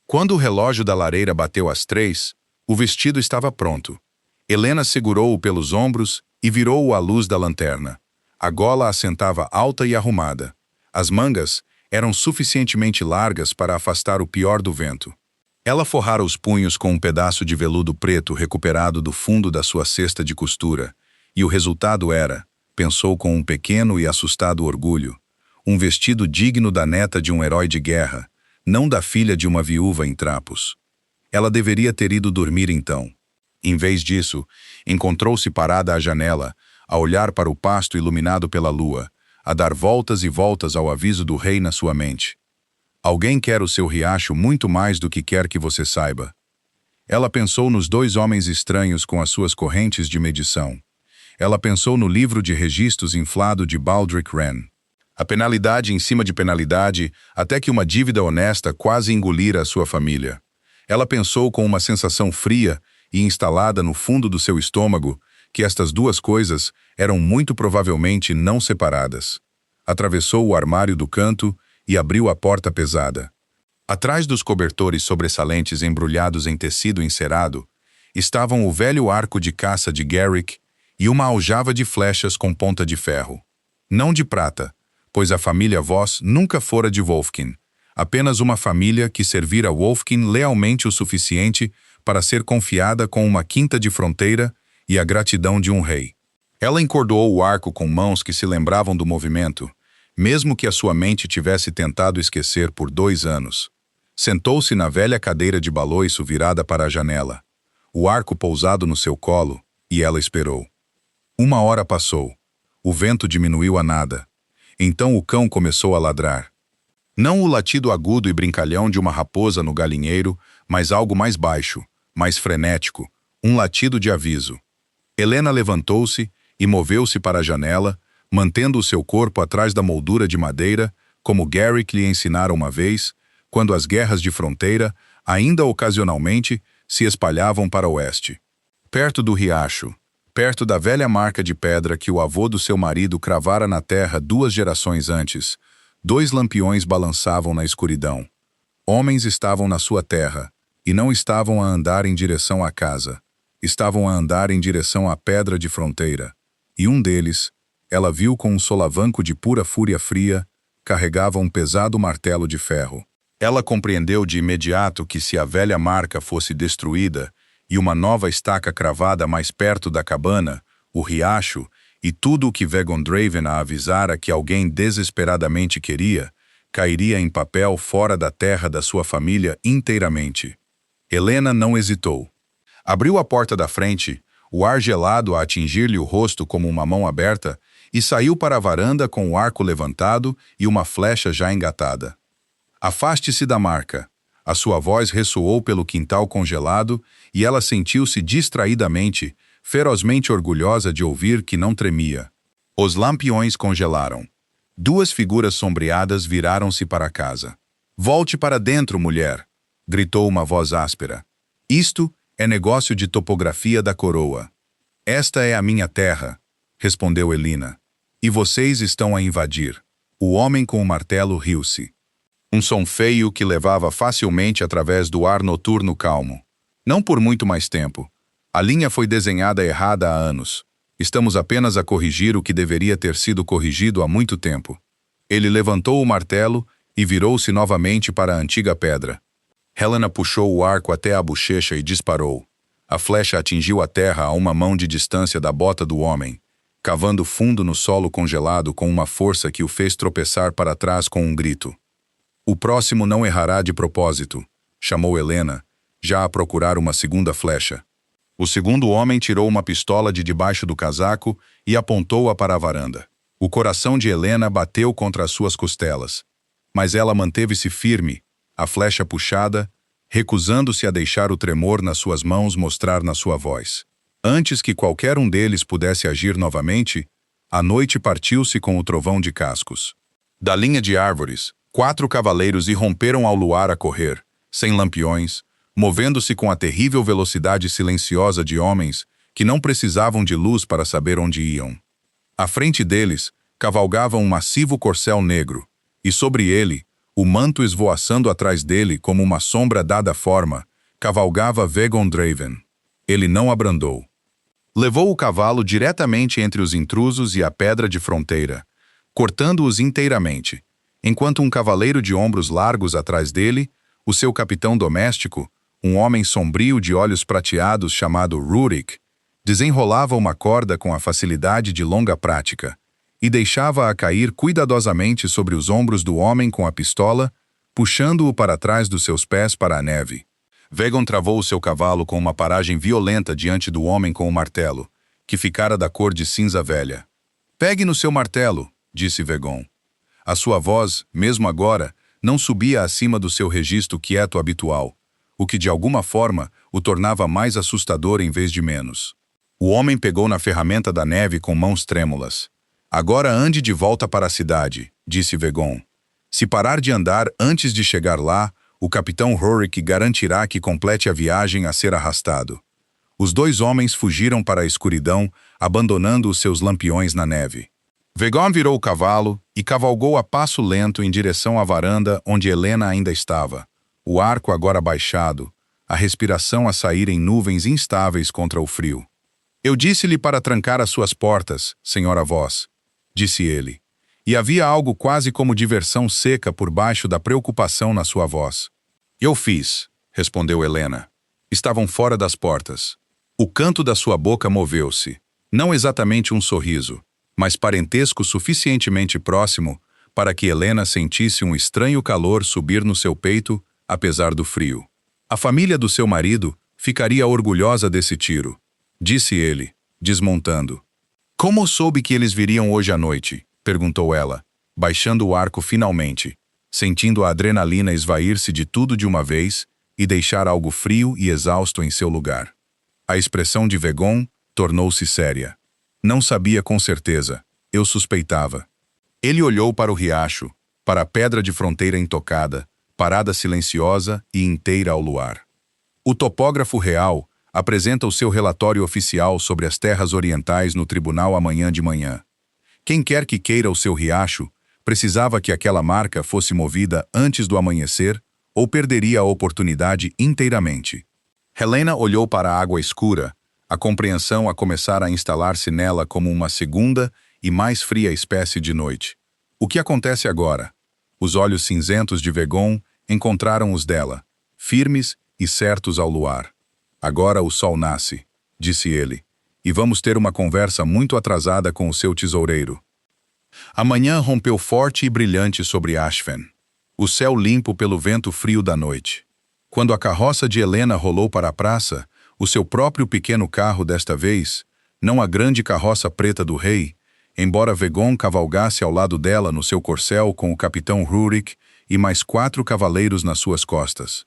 Quando o relógio da lareira bateu às 3, o vestido estava pronto. Helena segurou-o pelos ombros e virou-o à luz da lanterna. A gola assentava alta e arrumada. As mangas eram suficientemente largas para afastar o pior do vento. Ela forrara os punhos com um pedaço de veludo preto recuperado do fundo da sua cesta de costura, e o resultado era, pensou com um pequeno e assustado orgulho, um vestido digno da neta de um herói de guerra, não da filha de uma viúva em trapos. Ela deveria ter ido dormir então. Em vez disso, encontrou-se parada à janela, a olhar para o pasto iluminado pela lua, a dar voltas e voltas ao aviso do rei na sua mente. Alguém quer o seu riacho muito mais do que quer que você saiba. Ela pensou nos 2 homens estranhos com as suas correntes de medição. Ela pensou no livro de registros inflado de Baldric Wren. A penalidade em cima de penalidade, até que uma dívida honesta quase engolira a sua família. Ela pensou com uma sensação fria e instalada no fundo do seu estômago que estas 2 coisas eram muito provavelmente não separadas. Atravessou o armário do canto e abriu a porta pesada. Atrás dos cobertores sobressalentes embrulhados em tecido encerado, estavam o velho arco de caça de Garrick e uma aljava de flechas com ponta de ferro. Não de prata, pois a família Voss nunca fora de Wolfkin, apenas uma família que servira Wolfkin lealmente o suficiente para ser confiada com uma quinta de fronteira e a gratidão de um rei. Ela encordoou o arco com mãos que se lembravam do movimento, mesmo que a sua mente tivesse tentado esquecer por 2 anos. Sentou-se na velha cadeira de baloiço virada para a janela, o arco pousado no seu colo, e ela esperou. 1 hora passou. O vento diminuiu a nada. Então o cão começou a ladrar. Não o latido agudo e brincalhão de uma raposa no galinheiro, mas algo mais baixo, mais frenético, um latido de aviso. Helena levantou-se e moveu-se para a janela, mantendo o seu corpo atrás da moldura de madeira, como Garrick lhe ensinara uma vez, quando as guerras de fronteira, ainda ocasionalmente, se espalhavam para o oeste. Perto do riacho, perto da velha marca de pedra que o avô do seu marido cravara na terra 2 gerações antes, 2 lampiões balançavam na escuridão. Homens estavam na sua terra, e não estavam a andar em direção à casa. Estavam a andar em direção à pedra de fronteira, e um deles, ela viu com um solavanco de pura fúria fria, carregava um pesado martelo de ferro. Ela compreendeu de imediato que se a velha marca fosse destruída e uma nova estaca cravada mais perto da cabana, o riacho e tudo o que Vegondraven a avisara que alguém desesperadamente queria, cairia em papel fora da terra da sua família inteiramente. Helena não hesitou. Abriu a porta da frente, o ar gelado a atingir-lhe o rosto como uma mão aberta, e saiu para a varanda com o arco levantado e uma flecha já engatada. Afaste-se da marca. A sua voz ressoou pelo quintal congelado e ela sentiu-se distraidamente, ferozmente orgulhosa de ouvir que não tremia. Os lampiões congelaram. Duas figuras sombreadas viraram-se para a casa. "Volte para dentro, mulher!" gritou uma voz áspera. "Isto é negócio de topografia da coroa." "Esta é a minha terra", respondeu Elina. "E vocês estão a invadir." O homem com o martelo riu-se. Um som feio que levava facilmente através do ar noturno calmo. "Não por muito mais tempo. A linha foi desenhada errada há anos. Estamos apenas a corrigir o que deveria ter sido corrigido há muito tempo." Ele levantou o martelo e virou-se novamente para a antiga pedra. Helena puxou o arco até a bochecha e disparou. A flecha atingiu a terra a uma mão de distância da bota do homem, cavando fundo no solo congelado com uma força que o fez tropeçar para trás com um grito. "O próximo não errará de propósito", chamou Helena, já a procurar uma segunda flecha. O segundo homem tirou uma pistola de debaixo do casaco e apontou-a para a varanda. O coração de Helena bateu contra as suas costelas, mas ela manteve-se firme, a flecha puxada, recusando-se a deixar o tremor nas suas mãos mostrar na sua voz. Antes que qualquer um deles pudesse agir novamente, a noite partiu-se com o trovão de cascos. Da linha de árvores, 4 cavaleiros irromperam ao luar a correr, sem lampiões, movendo-se com a terrível velocidade silenciosa de homens que não precisavam de luz para saber onde iam. À frente deles, cavalgava um massivo corcel negro, e sobre ele, o manto esvoaçando atrás dele como uma sombra dada forma, cavalgava Vagon Draven. Ele não abrandou. Levou o cavalo diretamente entre os intrusos e a pedra de fronteira, cortando-os inteiramente, enquanto um cavaleiro de ombros largos atrás dele, o seu capitão doméstico, um homem sombrio de olhos prateados chamado Rurik, desenrolava uma corda com a facilidade de longa prática e deixava-a cair cuidadosamente sobre os ombros do homem com a pistola, puxando-o para trás dos seus pés para a neve. Vagon travou o seu cavalo com uma paragem violenta diante do homem com o martelo, que ficara da cor de cinza velha. "Pegue no seu martelo", disse Vagon. A sua voz, mesmo agora, não subia acima do seu registro quieto habitual, o que de alguma forma o tornava mais assustador em vez de menos. O homem pegou na ferramenta da neve com mãos trêmulas. "Agora ande de volta para a cidade", disse Vagon. "Se parar de andar antes de chegar lá, o capitão Rurik garantirá que complete a viagem a ser arrastado." Os 2 homens fugiram para a escuridão, abandonando os seus lampiões na neve. Vagon virou o cavalo e cavalgou a passo lento em direção à varanda onde Helena ainda estava, o arco agora baixado, a respiração a sair em nuvens instáveis contra o frio. "Eu disse-lhe para trancar as suas portas, senhora voz", disse ele, e havia algo quase como diversão seca por baixo da preocupação na sua voz. "Eu fiz", respondeu Helena. Estavam fora das portas. O canto da sua boca moveu-se, não exatamente um sorriso, mas parentesco suficientemente próximo para que Helena sentisse um estranho calor subir no seu peito, apesar do frio. "A família do seu marido ficaria orgulhosa desse tiro", disse ele, desmontando. "Como soube que eles viriam hoje à noite?", perguntou ela, baixando o arco finalmente, sentindo a adrenalina esvair-se de tudo de uma vez e deixar algo frio e exausto em seu lugar. A expressão de Vagon tornou-se séria. "Não sabia com certeza, eu suspeitava." Ele olhou para o riacho, para a pedra de fronteira intocada, parada silenciosa e inteira ao luar. O topógrafo real apresenta o seu relatório oficial sobre as terras orientais no tribunal amanhã de manhã. Quem quer que queira o seu riacho, precisava que aquela marca fosse movida antes do amanhecer ou perderia a oportunidade inteiramente. Helena olhou para a água escura, a compreensão a começar a instalar-se nela como uma segunda e mais fria espécie de noite. O que acontece agora? Os olhos cinzentos de Vagon encontraram os dela, firmes e certos ao luar. "Agora o sol nasce", disse ele, "e vamos ter uma conversa muito atrasada com o seu tesoureiro." A manhã rompeu forte e brilhante sobre Ashfen, o céu limpo pelo vento frio da noite. Quando a carroça de Helena rolou para a praça, o seu próprio pequeno carro desta vez, não a grande carroça preta do rei, embora Vagon cavalgasse ao lado dela no seu corcel com o capitão Rurik e mais 4 cavaleiros nas suas costas.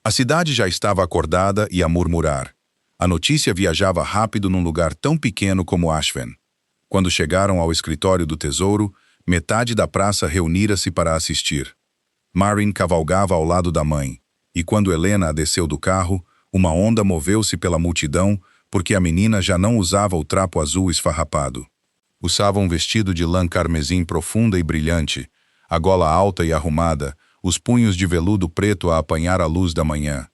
A cidade já estava acordada e a murmurar. A notícia viajava rápido num lugar tão pequeno como Ashven. Quando chegaram ao escritório do tesouro, metade da praça reunira-se para assistir. Marin cavalgava ao lado da mãe, e quando Helena a desceu do carro, uma onda moveu-se pela multidão porque a menina já não usava o trapo azul esfarrapado. Usava um vestido de lã carmesim profunda e brilhante, a gola alta e arrumada, os punhos de veludo preto a apanhar a luz da manhã.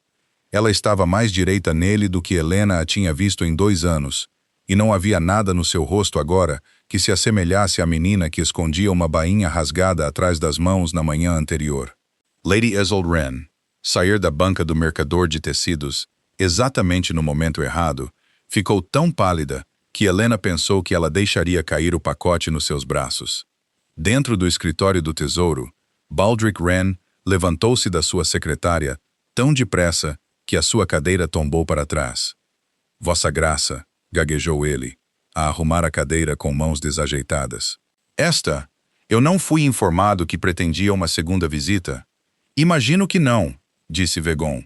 Ela estava mais direita nele do que Helena a tinha visto em 2 anos, e não havia nada no seu rosto agora que se assemelhasse à menina que escondia uma bainha rasgada atrás das mãos na manhã anterior. Lady Ezel Wren, sair da banca do mercador de tecidos, exatamente no momento errado, ficou tão pálida que Helena pensou que ela deixaria cair o pacote nos seus braços. Dentro do escritório do tesouro, Baldric Wren levantou-se da sua secretária tão depressa que a sua cadeira tombou para trás. Vossa Graça, gaguejou ele, a arrumar a cadeira com mãos desajeitadas. Eu não fui informado que pretendia uma segunda visita. Imagino que não, disse Vegon.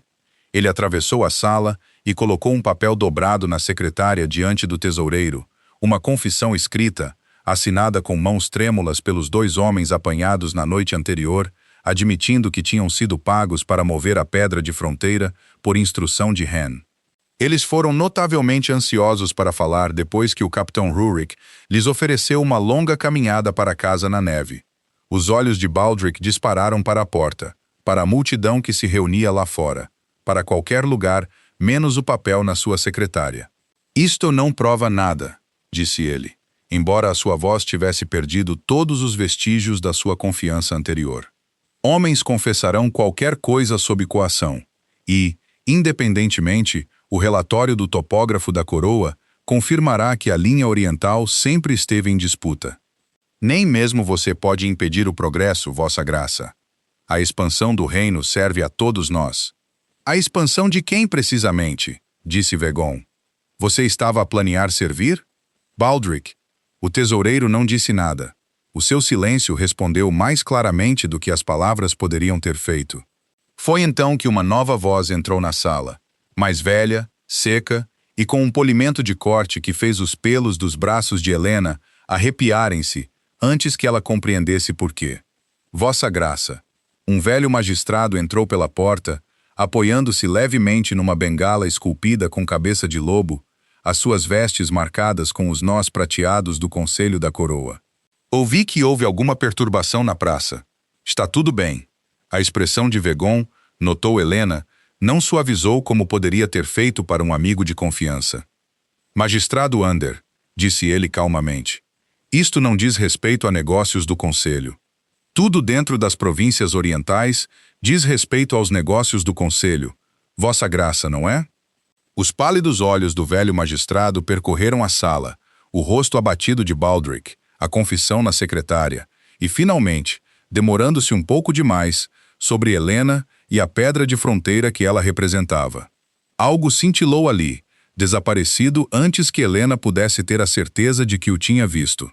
Ele atravessou a sala e colocou um papel dobrado na secretária diante do tesoureiro, uma confissão escrita, assinada com mãos trêmulas pelos 2 homens apanhados na noite anterior, admitindo que tinham sido pagos para mover a pedra de fronteira por instrução de Hen. Eles foram notavelmente ansiosos para falar depois que o capitão Rurik lhes ofereceu uma longa caminhada para casa na neve. Os olhos de Baldric dispararam para a porta, para a multidão que se reunia lá fora, para qualquer lugar, menos o papel na sua secretária. Isto não prova nada, disse ele, embora a sua voz tivesse perdido todos os vestígios da sua confiança anterior. Homens confessarão qualquer coisa sob coação, e, independentemente, o relatório do topógrafo da coroa confirmará que a linha oriental sempre esteve em disputa. Nem mesmo você pode impedir o progresso, Vossa Graça. A expansão do reino serve a todos nós. A expansão de quem precisamente? Disse Vegon. Você estava a planear servir? Baldric. O tesoureiro não disse nada. O seu silêncio respondeu mais claramente do que as palavras poderiam ter feito. Foi então que uma nova voz entrou na sala, mais velha, seca e com um polimento de corte que fez os pelos dos braços de Helena arrepiarem-se antes que ela compreendesse por quê. Vossa Graça. Um velho magistrado entrou pela porta, apoiando-se levemente numa bengala esculpida com cabeça de lobo, as suas vestes marcadas com os nós prateados do Conselho da Coroa. Ouvi que houve alguma perturbação na praça. Está tudo bem. A expressão de Vegon, notou Helena, não suavizou como poderia ter feito para um amigo de confiança. Magistrado Ander, disse ele calmamente, isto não diz respeito a negócios do Conselho. Tudo dentro das províncias orientais diz respeito aos negócios do Conselho. Vossa Graça, não é? Os pálidos olhos do velho magistrado percorreram a sala, o rosto abatido de Baldric, a confissão na secretária, e, finalmente, demorando-se um pouco demais, sobre Helena e a pedra de fronteira que ela representava. Algo cintilou ali, desaparecido antes que Helena pudesse ter a certeza de que o tinha visto.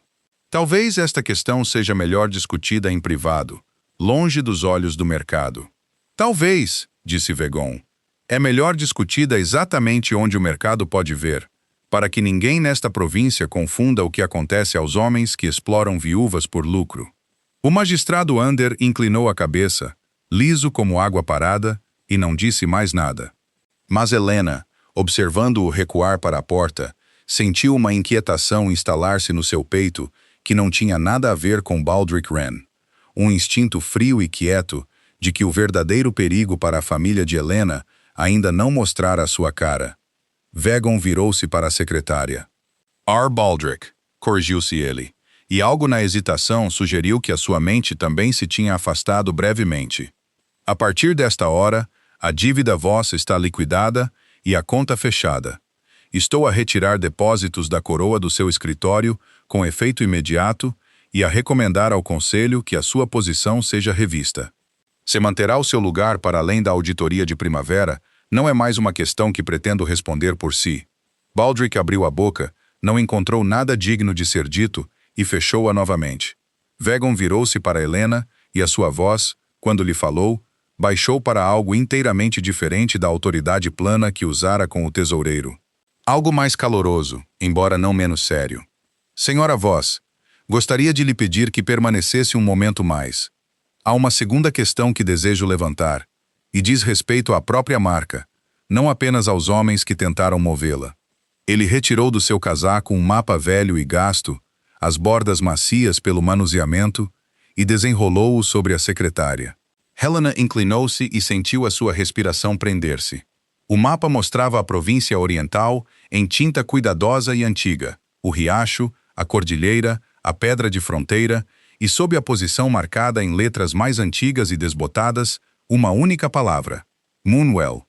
Talvez esta questão seja melhor discutida em privado, longe dos olhos do mercado. Talvez, disse Vegon, é melhor discutida exatamente onde o mercado pode ver, para que ninguém nesta província confunda o que acontece aos homens que exploram viúvas por lucro. O magistrado Ander inclinou a cabeça, liso como água parada, e não disse mais nada. Mas Helena, observando-o recuar para a porta, sentiu uma inquietação instalar-se no seu peito que não tinha nada a ver com Baldric Wren. Um instinto frio e quieto de que o verdadeiro perigo para a família de Helena ainda não mostrara a sua cara. Vegon virou-se para a secretária. Baldric, corrigiu-se ele, e algo na hesitação sugeriu que a sua mente também se tinha afastado brevemente. A partir desta hora, a dívida vossa está liquidada e a conta fechada. Estou a retirar depósitos da coroa do seu escritório com efeito imediato e a recomendar ao Conselho que a sua posição seja revista. Se manterá o seu lugar para além da auditoria de primavera, não é mais uma questão que pretendo responder por si. Baldric abriu a boca, não encontrou nada digno de ser dito e fechou-a novamente. Vegon virou-se para Helena e a sua voz, quando lhe falou, baixou para algo inteiramente diferente da autoridade plana que usara com o tesoureiro. Algo mais caloroso, embora não menos sério. Senhora Voss, gostaria de lhe pedir que permanecesse um momento mais. Há uma segunda questão que desejo levantar, e diz respeito à própria marca, não apenas aos homens que tentaram movê-la. Ele retirou do seu casaco um mapa velho e gasto, as bordas macias pelo manuseamento, e desenrolou-o sobre a secretária. Helena inclinou-se e sentiu a sua respiração prender-se. O mapa mostrava a província oriental em tinta cuidadosa e antiga, o riacho, a cordilheira, a pedra de fronteira, e sob a posição marcada em letras mais antigas e desbotadas, uma única palavra: Moonwell.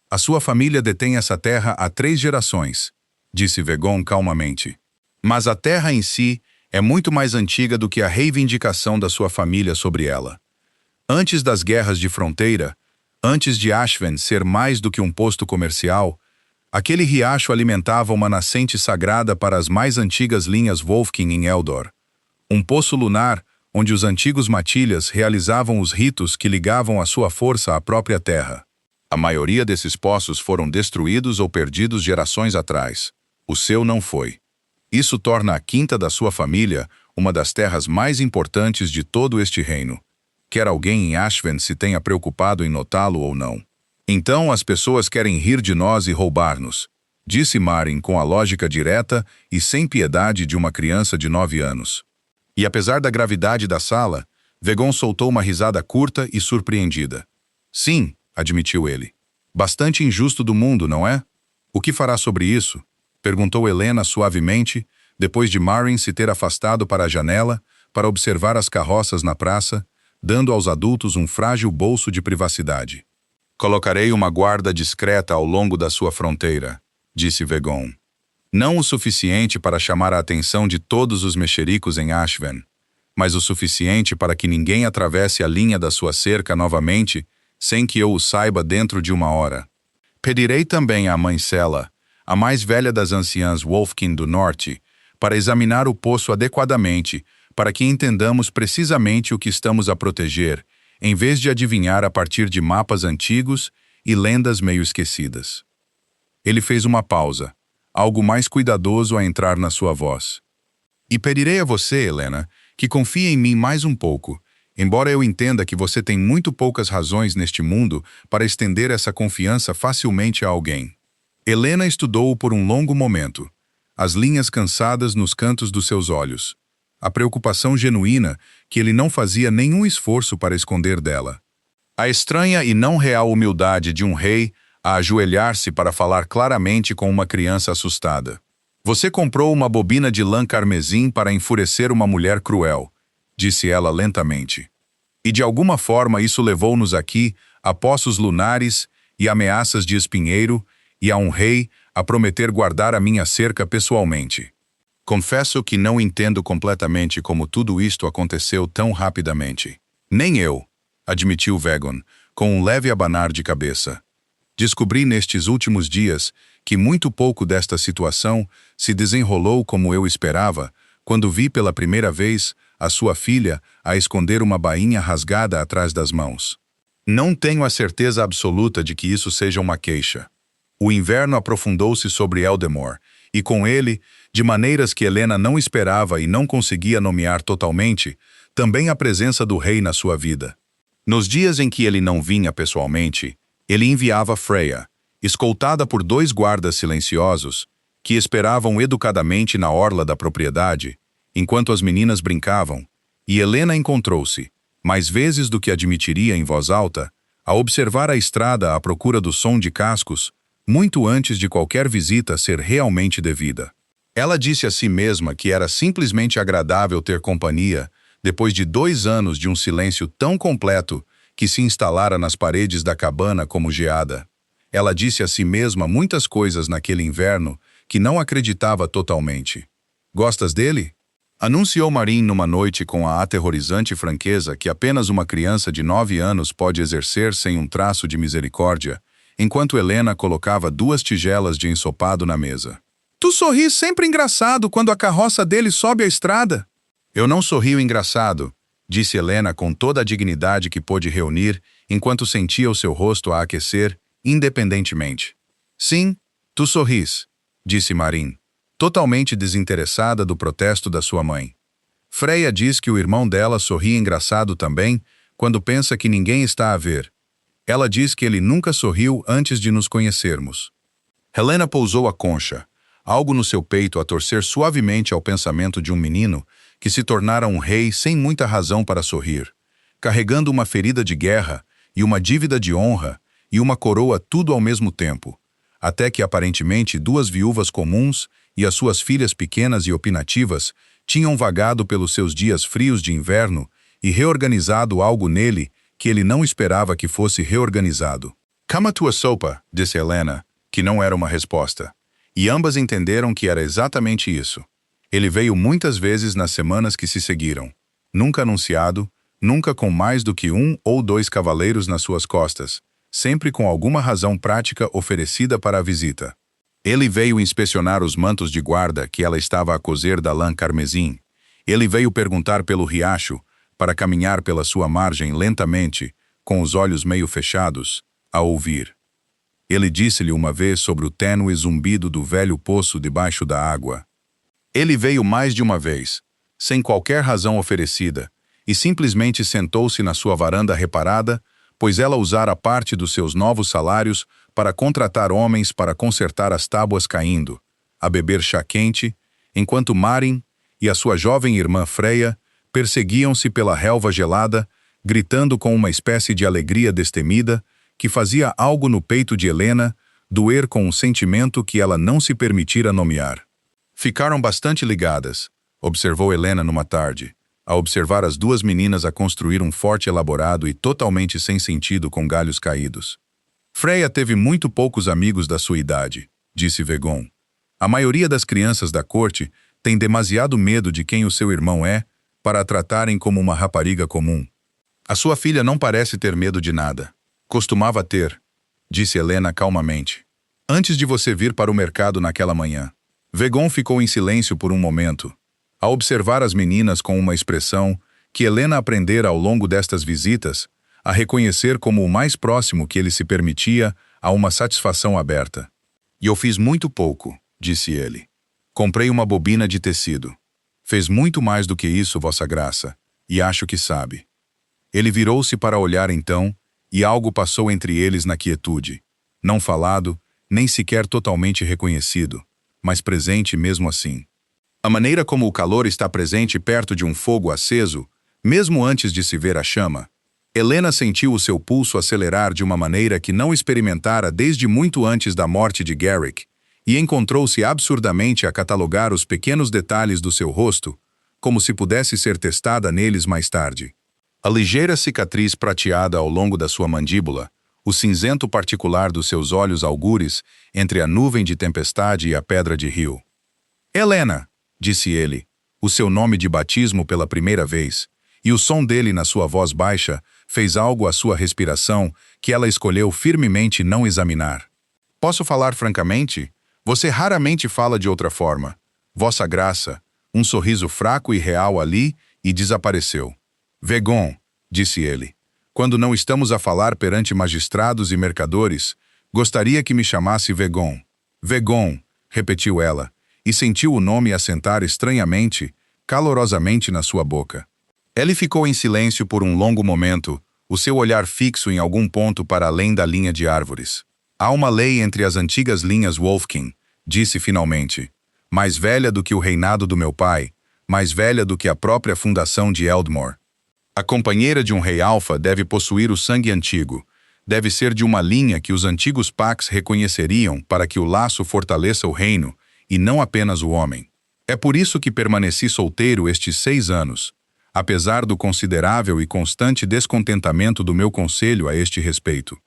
A sua família detém essa terra há 3 gerações, disse Vegon calmamente. Mas a terra em si é muito mais antiga do que a reivindicação da sua família sobre ela. Antes das guerras de fronteira, antes de Ashven ser mais do que um posto comercial, aquele riacho alimentava uma nascente sagrada para as mais antigas linhas Wolfking em Eldor, um poço lunar onde os antigos matilhas realizavam os ritos que ligavam a sua força à própria terra. A maioria desses poços foram destruídos ou perdidos gerações atrás. O seu não foi. Isso torna a quinta da sua família uma das terras mais importantes de todo este reino. Quer alguém em Ashven se tenha preocupado em notá-lo ou não. Então as pessoas querem rir de nós e roubar-nos, disse Marin com a lógica direta e sem piedade de uma criança de 9 anos. E apesar da gravidade da sala, Vegon soltou uma risada curta e surpreendida. Sim, admitiu ele. Bastante injusto do mundo, não é? O que fará sobre isso? Perguntou Helena suavemente, depois de Marin se ter afastado para a janela para observar as carroças na praça, dando aos adultos um frágil bolso de privacidade. Colocarei uma guarda discreta ao longo da sua fronteira, disse Vegon. Não o suficiente para chamar a atenção de todos os mexericos em Ashven, mas o suficiente para que ninguém atravesse a linha da sua cerca novamente sem que eu o saiba dentro de 1 hora. Pedirei também à mãe Sela, a mais velha das anciãs Wolfkin do Norte, para examinar o poço adequadamente, para que entendamos precisamente o que estamos a proteger, em vez de adivinhar a partir de mapas antigos e lendas meio esquecidas. Ele fez uma pausa, algo mais cuidadoso a entrar na sua voz. E pedirei a você, Helena, que confie em mim mais um pouco, embora eu entenda que você tem muito poucas razões neste mundo para estender essa confiança facilmente a alguém. Helena estudou-o por um longo momento, as linhas cansadas nos cantos dos seus olhos, a preocupação genuína que ele não fazia nenhum esforço para esconder dela. A estranha e não real humildade de um rei a ajoelhar-se para falar claramente com uma criança assustada. Você comprou uma bobina de lã carmesim para enfurecer uma mulher cruel, disse ela lentamente. E de alguma forma isso levou-nos aqui a poços lunares e ameaças de espinheiro e a um rei a prometer guardar a minha cerca pessoalmente. Confesso que não entendo completamente como tudo isto aconteceu tão rapidamente. Nem eu, admitiu Vegon, com um leve abanar de cabeça. Descobri nestes últimos dias que muito pouco desta situação se desenrolou como eu esperava, quando vi pela primeira vez a sua filha a esconder uma bainha rasgada atrás das mãos. Não tenho a certeza absoluta de que isso seja uma queixa. O inverno aprofundou-se sobre Eldemor, e com ele, de maneiras que Helena não esperava e não conseguia nomear totalmente, também a presença do rei na sua vida. Nos dias em que ele não vinha pessoalmente, ele enviava Freya, escoltada por 2 guardas silenciosos, que esperavam educadamente na orla da propriedade, enquanto as meninas brincavam, e Helena encontrou-se, mais vezes do que admitiria em voz alta, a observar a estrada à procura do som de cascos, muito antes de qualquer visita ser realmente devida. Ela disse a si mesma que era simplesmente agradável ter companhia, depois de 2 anos de um silêncio tão completo que se instalara nas paredes da cabana como geada. Ela disse a si mesma muitas coisas naquele inverno que não acreditava totalmente. Gostas dele? Anunciou Marin numa noite com a aterrorizante franqueza que apenas uma criança de 9 anos pode exercer sem um traço de misericórdia, enquanto Helena colocava 2 tigelas de ensopado na mesa. Tu sorris sempre engraçado quando a carroça dele sobe a estrada. Eu não sorrio engraçado, disse Helena com toda a dignidade que pôde reunir, enquanto sentia o seu rosto a aquecer, independentemente. Sim, tu sorris, disse Marin, totalmente desinteressada do protesto da sua mãe. Freya diz que o irmão dela sorri engraçado também, quando pensa que ninguém está a ver. Ela diz que ele nunca sorriu antes de nos conhecermos. Helena pousou a concha, algo no seu peito a torcer suavemente ao pensamento de um menino que se tornara um rei sem muita razão para sorrir, carregando uma ferida de guerra e uma dívida de honra e uma coroa tudo ao mesmo tempo, até que aparentemente duas viúvas comuns e as suas filhas pequenas e opinativas tinham vagado pelos seus dias frios de inverno e reorganizado algo nele que ele não esperava que fosse reorganizado. "Cama tua sopa", disse Helena, que não era uma resposta. E ambas entenderam que era exatamente isso. Ele veio muitas vezes nas semanas que se seguiram. Nunca anunciado, nunca com mais do que 1 ou 2 cavaleiros nas suas costas, sempre com alguma razão prática oferecida para a visita. Ele veio inspecionar os mantos de guarda que ela estava a coser da lã carmesim. Ele veio perguntar pelo riacho, para caminhar pela sua margem lentamente, com os olhos meio fechados, a ouvir. Ele disse-lhe uma vez sobre o tênue zumbido do velho poço debaixo da água. Ele veio mais de uma vez, sem qualquer razão oferecida, e simplesmente sentou-se na sua varanda reparada, pois ela usara parte dos seus novos salários para contratar homens para consertar as tábuas caindo, a beber chá quente, enquanto Marin e a sua jovem irmã Freya perseguiam-se pela relva gelada, gritando com uma espécie de alegria destemida, que fazia algo no peito de Helena doer com um sentimento que ela não se permitira nomear. Ficaram bastante ligadas, observou Helena numa tarde, a observar as duas meninas a construir um forte elaborado e totalmente sem sentido com galhos caídos. Freya teve muito poucos amigos da sua idade, disse Vegon. A maioria das crianças da corte tem demasiado medo de quem o seu irmão é para a tratarem como uma rapariga comum. A sua filha não parece ter medo de nada. Costumava ter, disse Helena calmamente, antes de você vir para o mercado naquela manhã. Vegon ficou em silêncio por um momento, a observar as meninas com uma expressão que Helena aprendera ao longo destas visitas, a reconhecer como o mais próximo que ele se permitia a uma satisfação aberta. "E eu fiz muito pouco", disse ele. "Comprei uma bobina de tecido. Fez muito mais do que isso, Vossa Graça, e acho que sabe." Ele virou-se para olhar então, e algo passou entre eles na quietude, não falado, nem sequer totalmente reconhecido, mas presente mesmo assim. A maneira como o calor está presente perto de um fogo aceso, mesmo antes de se ver a chama. Helena sentiu o seu pulso acelerar de uma maneira que não experimentara desde muito antes da morte de Garrick, e encontrou-se absurdamente a catalogar os pequenos detalhes do seu rosto, como se pudesse ser testada neles mais tarde. A ligeira cicatriz prateada ao longo da sua mandíbula, o cinzento particular dos seus olhos algures entre a nuvem de tempestade e a pedra de rio. "Helena", disse ele, o seu nome de batismo pela primeira vez, e o som dele na sua voz baixa fez algo à sua respiração que ela escolheu firmemente não examinar. "Posso falar francamente? Você raramente fala de outra forma. Vossa Graça", um sorriso fraco e real ali, e desapareceu. "Vegon", disse ele, "quando não estamos a falar perante magistrados e mercadores, gostaria que me chamasse Vegon." "Vegon", repetiu ela, e sentiu o nome assentar estranhamente, calorosamente na sua boca. Ele ficou em silêncio por um longo momento, o seu olhar fixo em algum ponto para além da linha de árvores. "Há uma lei entre as antigas linhas Wolfkin", disse finalmente, "mais velha do que o reinado do meu pai, mais velha do que a própria fundação de Eldmore. A companheira de um rei alfa deve possuir o sangue antigo, deve ser de uma linha que os antigos Pax reconheceriam para que o laço fortaleça o reino, e não apenas o homem. É por isso que permaneci solteiro estes 6 anos, apesar do considerável e constante descontentamento do meu conselho a este respeito.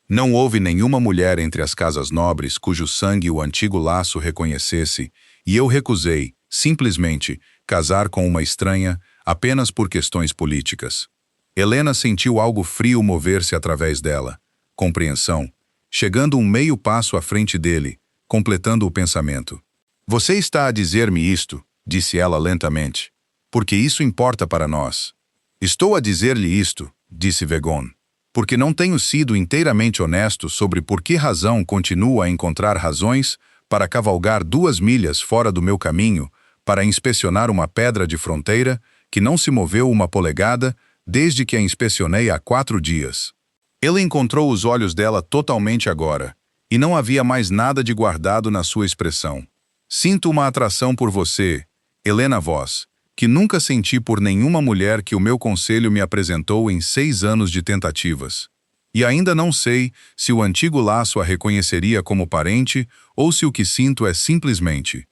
Não houve nenhuma mulher entre as casas nobres cujo sangue o antigo laço reconhecesse, e eu recusei, simplesmente, casar com uma estranha apenas por questões políticas." Helena sentiu algo frio mover-se através dela, compreensão, chegando um meio passo à frente dele, completando o pensamento. "Você está a dizer-me isto", disse ela lentamente, "porque isso importa para nós." Estou a dizer-lhe isto, disse Vegon, porque não tenho sido inteiramente honesto sobre por que razão continuo a encontrar razões para cavalgar 2 milhas fora do meu caminho para inspecionar uma pedra de fronteira que não se moveu uma polegada desde que a inspecionei há 4 dias. Ele encontrou os olhos dela totalmente agora, e não havia mais nada de guardado na sua expressão. Sinto uma atração por você, Helena Voss, que nunca senti por nenhuma mulher que o meu conselho me apresentou em 6 anos de tentativas. E ainda não sei se o antigo laço a reconheceria como parente ou se o que sinto é simplesmente.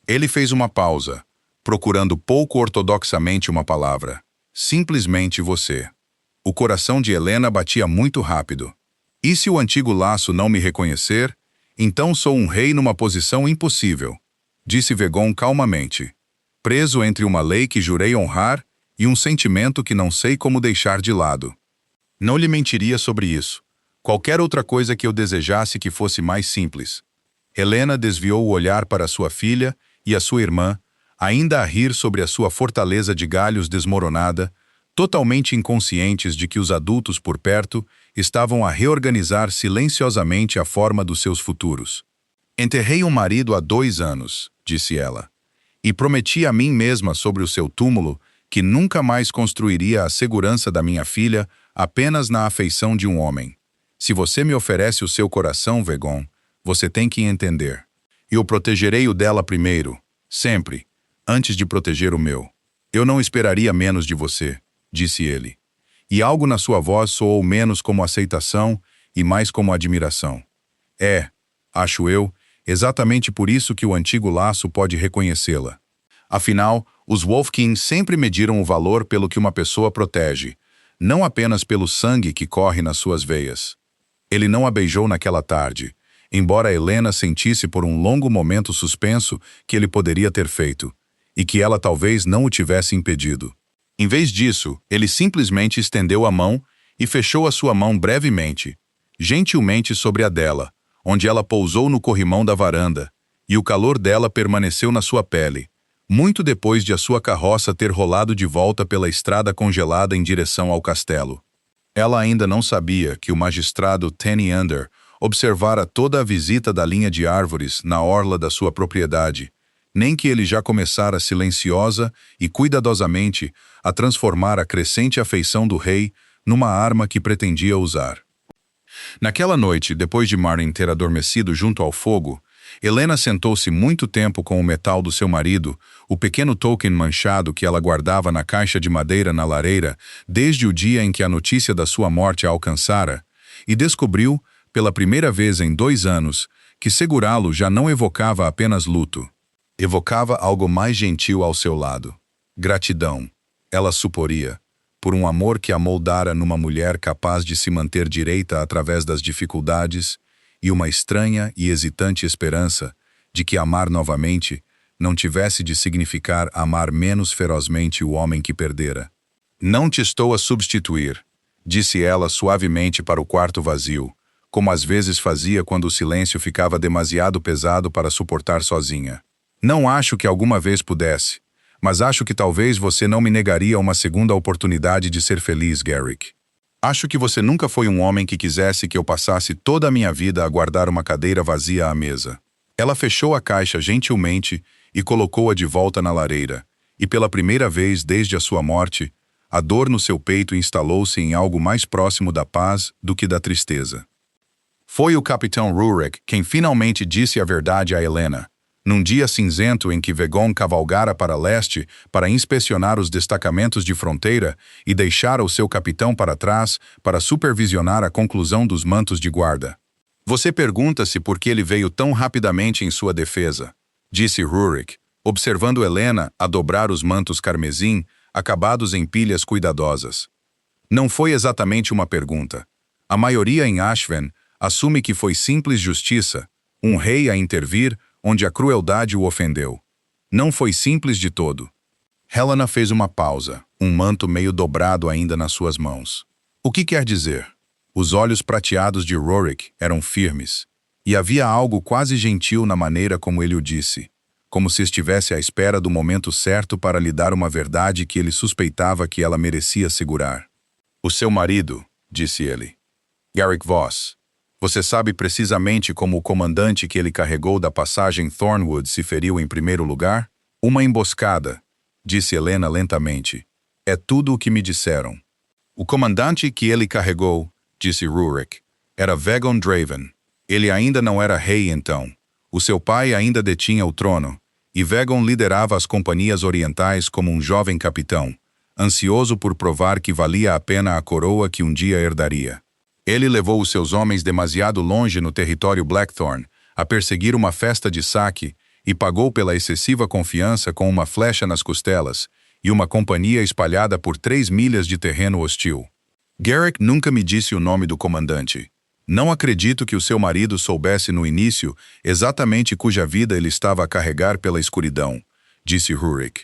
Ele fez uma pausa, procurando pouco ortodoxamente uma palavra. Simplesmente você. O coração de Helena batia muito rápido. E se o antigo laço não me reconhecer, então sou um rei numa posição impossível, disse Vegon calmamente, preso entre uma lei que jurei honrar e um sentimento que não sei como deixar de lado. Não lhe mentiria sobre isso. Qualquer outra coisa que eu desejasse que fosse mais simples. Helena desviou o olhar para sua filha e a sua irmã, ainda a rir sobre a sua fortaleza de galhos desmoronada, totalmente inconscientes de que os adultos por perto estavam a reorganizar silenciosamente a forma dos seus futuros. Enterrei um marido há 2 anos, disse ela, e prometi a mim mesma sobre o seu túmulo que nunca mais construiria a segurança da minha filha apenas na afeição de um homem. Se você me oferece o seu coração, Vegon, você tem que entender. Eu protegerei o dela primeiro, sempre, antes de proteger o meu. Eu não esperaria menos de você, disse ele. E algo na sua voz soou menos como aceitação e mais como admiração. É, acho eu, exatamente por isso que o antigo laço pode reconhecê-la. Afinal, os Wolfkin sempre mediram o valor pelo que uma pessoa protege, não apenas pelo sangue que corre nas suas veias. Ele não a beijou naquela tarde, embora Helena sentisse por um longo momento suspenso que ele poderia ter feito, e que ela talvez não o tivesse impedido. Em vez disso, ele simplesmente estendeu a mão e fechou a sua mão brevemente, gentilmente sobre a dela, onde ela pousou no corrimão da varanda, e o calor dela permaneceu na sua pele, muito depois de a sua carroça ter rolado de volta pela estrada congelada em direção ao castelo. Ela ainda não sabia que o magistrado Tenny Under observara toda a visita da linha de árvores na orla da sua propriedade, nem que ele já começara silenciosa e cuidadosamente a transformar a crescente afeição do rei numa arma que pretendia usar. Naquela noite, depois de Martin ter adormecido junto ao fogo, Helena sentou-se muito tempo com o metal do seu marido, o pequeno token manchado que ela guardava na caixa de madeira na lareira desde o dia em que a notícia da sua morte a alcançara, e descobriu, pela primeira vez em 2 anos, que segurá-lo já não evocava apenas luto. Evocava algo mais gentil ao seu lado. Gratidão, ela suporia, por um amor que a moldara numa mulher capaz de se manter direita através das dificuldades, e uma estranha e hesitante esperança de que amar novamente não tivesse de significar amar menos ferozmente o homem que perdera. Não te estou a substituir, disse ela suavemente para o quarto vazio, como às vezes fazia quando o silêncio ficava demasiado pesado para suportar sozinha. Não acho que alguma vez pudesse, mas acho que talvez você não me negaria uma segunda oportunidade de ser feliz, Garrick. Acho que você nunca foi um homem que quisesse que eu passasse toda a minha vida a guardar uma cadeira vazia à mesa. Ela fechou a caixa gentilmente e colocou-a de volta na lareira, e pela primeira vez desde a sua morte, a dor no seu peito instalou-se em algo mais próximo da paz do que da tristeza. Foi o capitão Rurik quem finalmente disse a verdade a Helena, num dia cinzento em que Vegon cavalgara para leste para inspecionar os destacamentos de fronteira e deixara o seu capitão para trás para supervisionar a conclusão dos mantos de guarda. Você pergunta-se por que ele veio tão rapidamente em sua defesa, disse Rurik, observando Helena a dobrar os mantos carmesim, acabados em pilhas cuidadosas. Não foi exatamente uma pergunta. A maioria em Ashven assume que foi simples justiça, um rei a intervir onde a crueldade o ofendeu. Não foi simples de todo. Helena fez uma pausa, um manto meio dobrado ainda nas suas mãos. O que quer dizer? Os olhos prateados de Rurik eram firmes, e havia algo quase gentil na maneira como ele o disse. como se estivesse à espera do momento certo para lhe dar uma verdade que ele suspeitava que ela merecia segurar. "O seu marido", disse ele. "Garrick Voss. Você sabe precisamente como o comandante que ele carregou da passagem Thornwood se feriu em primeiro lugar? Uma emboscada", disse Helena lentamente. "É tudo o que me disseram." "O comandante que ele carregou", disse Rurik, "era Vagon Draven. Ele ainda não era rei então. O seu pai ainda detinha o trono, e Vagon liderava as companhias orientais como um jovem capitão, ansioso por provar que valia a pena a coroa que um dia herdaria. Ele levou os seus homens demasiado longe no território Blackthorn, a perseguir uma festa de saque, e pagou pela excessiva confiança com uma flecha nas costelas e uma companhia espalhada por 3 milhas de terreno hostil. Garrick nunca me disse o nome do comandante. Não acredito que o seu marido soubesse no início exatamente cuja vida ele estava a carregar pela escuridão", disse Rurik.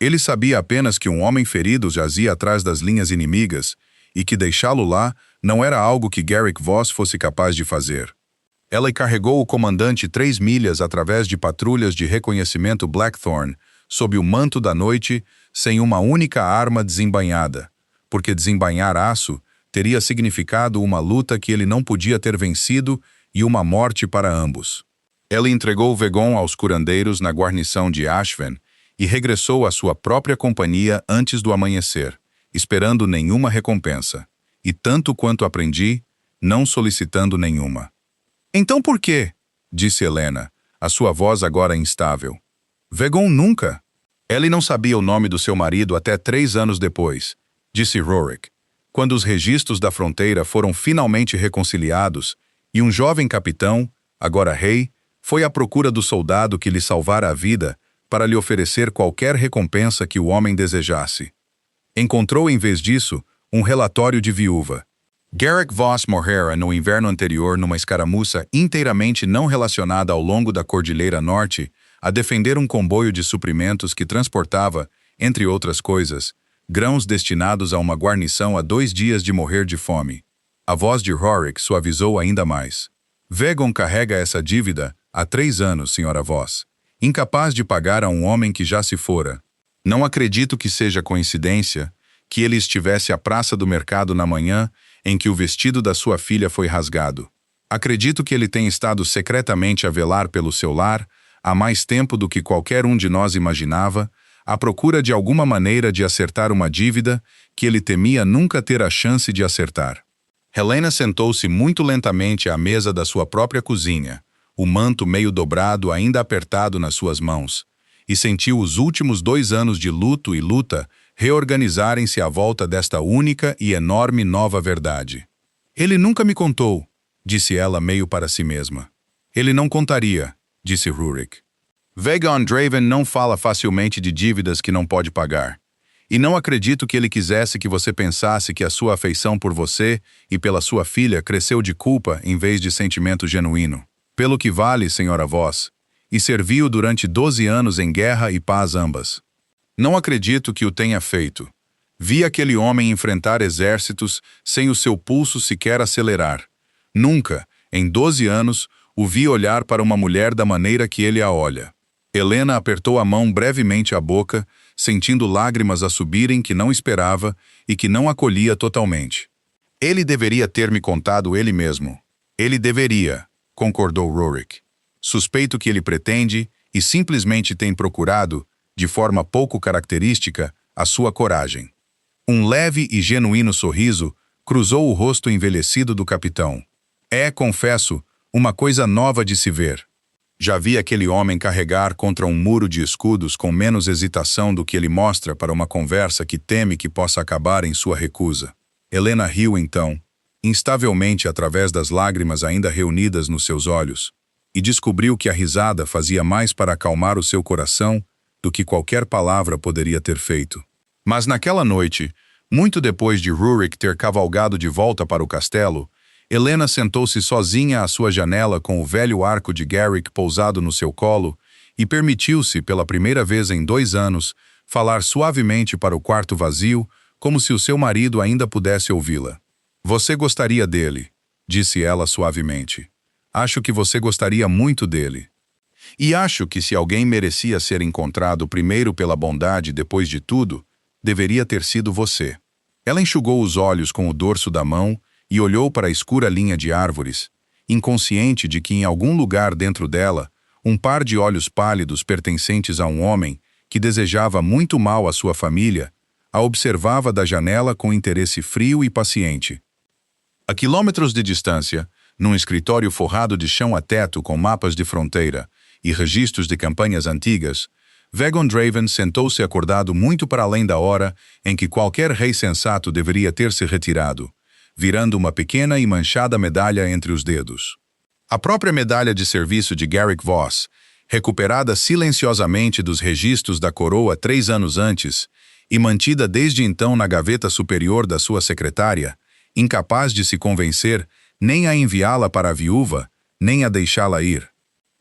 "Ele sabia apenas que um homem ferido jazia atrás das linhas inimigas e que deixá-lo lá não era algo que Garrick Voss fosse capaz de fazer. Ela carregou o comandante 3 milhas através de patrulhas de reconhecimento Blackthorn, sob o manto da noite, sem uma única arma desembainhada, porque desembainhar aço teria significado uma luta que ele não podia ter vencido e uma morte para ambos. Ela entregou Vagon aos curandeiros na guarnição de Ashven e regressou à sua própria companhia antes do amanhecer, esperando nenhuma recompensa, e tanto quanto aprendi, não solicitando nenhuma." "Então por quê?" disse Helena, a sua voz agora instável. "Vagon nunca." "Ele não sabia o nome do seu marido até 3 anos depois", disse Rurik, "quando os registros da fronteira foram finalmente reconciliados e um jovem capitão, agora rei, foi à procura do soldado que lhe salvara a vida para lhe oferecer qualquer recompensa que o homem desejasse. Encontrou, em vez disso, um relatório de viúva. Garrick Voss morrera no inverno anterior numa escaramuça inteiramente não relacionada ao longo da Cordilheira Norte a defender um comboio de suprimentos que transportava, entre outras coisas, grãos destinados a uma guarnição a 2 dias de morrer de fome." A voz de Rurik suavizou ainda mais. "Vagon carrega essa dívida há 3 anos, senhora Voss, incapaz de pagar a um homem que já se fora. Não acredito que seja coincidência que ele estivesse à praça do mercado na manhã em que o vestido da sua filha foi rasgado. Acredito que ele tenha estado secretamente a velar pelo seu lar há mais tempo do que qualquer um de nós imaginava, à procura de alguma maneira de acertar uma dívida que ele temia nunca ter a chance de acertar." Helena sentou-se muito lentamente à mesa da sua própria cozinha, o manto meio dobrado ainda apertado nas suas mãos, e sentiu os últimos 2 anos de luto e luta reorganizarem-se à volta desta única e enorme nova verdade. "Ele nunca me contou", disse ela meio para si mesma. "Ele não contaria", disse Rurik. "Vagon Draven não fala facilmente de dívidas que não pode pagar. E não acredito que ele quisesse que você pensasse que a sua afeição por você e pela sua filha cresceu de culpa em vez de sentimento genuíno. Pelo que vale, senhora Voss, e serviu durante 12 anos em guerra e paz ambas. Não acredito que o tenha feito. Vi aquele homem enfrentar exércitos sem o seu pulso sequer acelerar. Nunca, em 12 anos, o vi olhar para uma mulher da maneira que ele a olha." Helena apertou a mão brevemente à boca, sentindo lágrimas a subirem que não esperava e que não acolhia totalmente. "Ele deveria ter me contado ele mesmo." "Ele deveria", concordou Rurik. "Suspeito que ele pretende e simplesmente tem procurado, de forma pouco característica, a sua coragem." Um leve e genuíno sorriso cruzou o rosto envelhecido do capitão. "É, confesso, uma coisa nova de se ver. Já vi aquele homem carregar contra um muro de escudos com menos hesitação do que ele mostra para uma conversa que teme que possa acabar em sua recusa." Helena riu então, instavelmente através das lágrimas ainda reunidas nos seus olhos, e descobriu que a risada fazia mais para acalmar o seu coração do que qualquer palavra poderia ter feito. Mas naquela noite, muito depois de Rurik ter cavalgado de volta para o castelo, Helena sentou-se sozinha à sua janela com o velho arco de Garrick pousado no seu colo e permitiu-se, pela primeira vez em 2 anos, falar suavemente para o quarto vazio, como se o seu marido ainda pudesse ouvi-la. "Você gostaria dele", disse ela suavemente. "Acho que você gostaria muito dele." E acho que se alguém merecia ser encontrado primeiro pela bondade depois de tudo, deveria ter sido você. Ela enxugou os olhos com o dorso da mão e olhou para a escura linha de árvores, inconsciente de que em algum lugar dentro dela, um par de olhos pálidos pertencentes a um homem que desejava muito mal à sua família, a observava da janela com interesse frio e paciente. A quilômetros de distância, num escritório forrado de chão a teto com mapas de fronteira e registros de campanhas antigas, Vagon Draven sentou-se acordado muito para além da hora em que qualquer rei sensato deveria ter se retirado, virando uma pequena e manchada medalha entre os dedos. A própria medalha de serviço de Garrick Voss, recuperada silenciosamente dos registros da coroa 3 anos antes e mantida desde então na gaveta superior da sua secretária, incapaz de se convencer nem a enviá-la para a viúva, nem a deixá-la ir.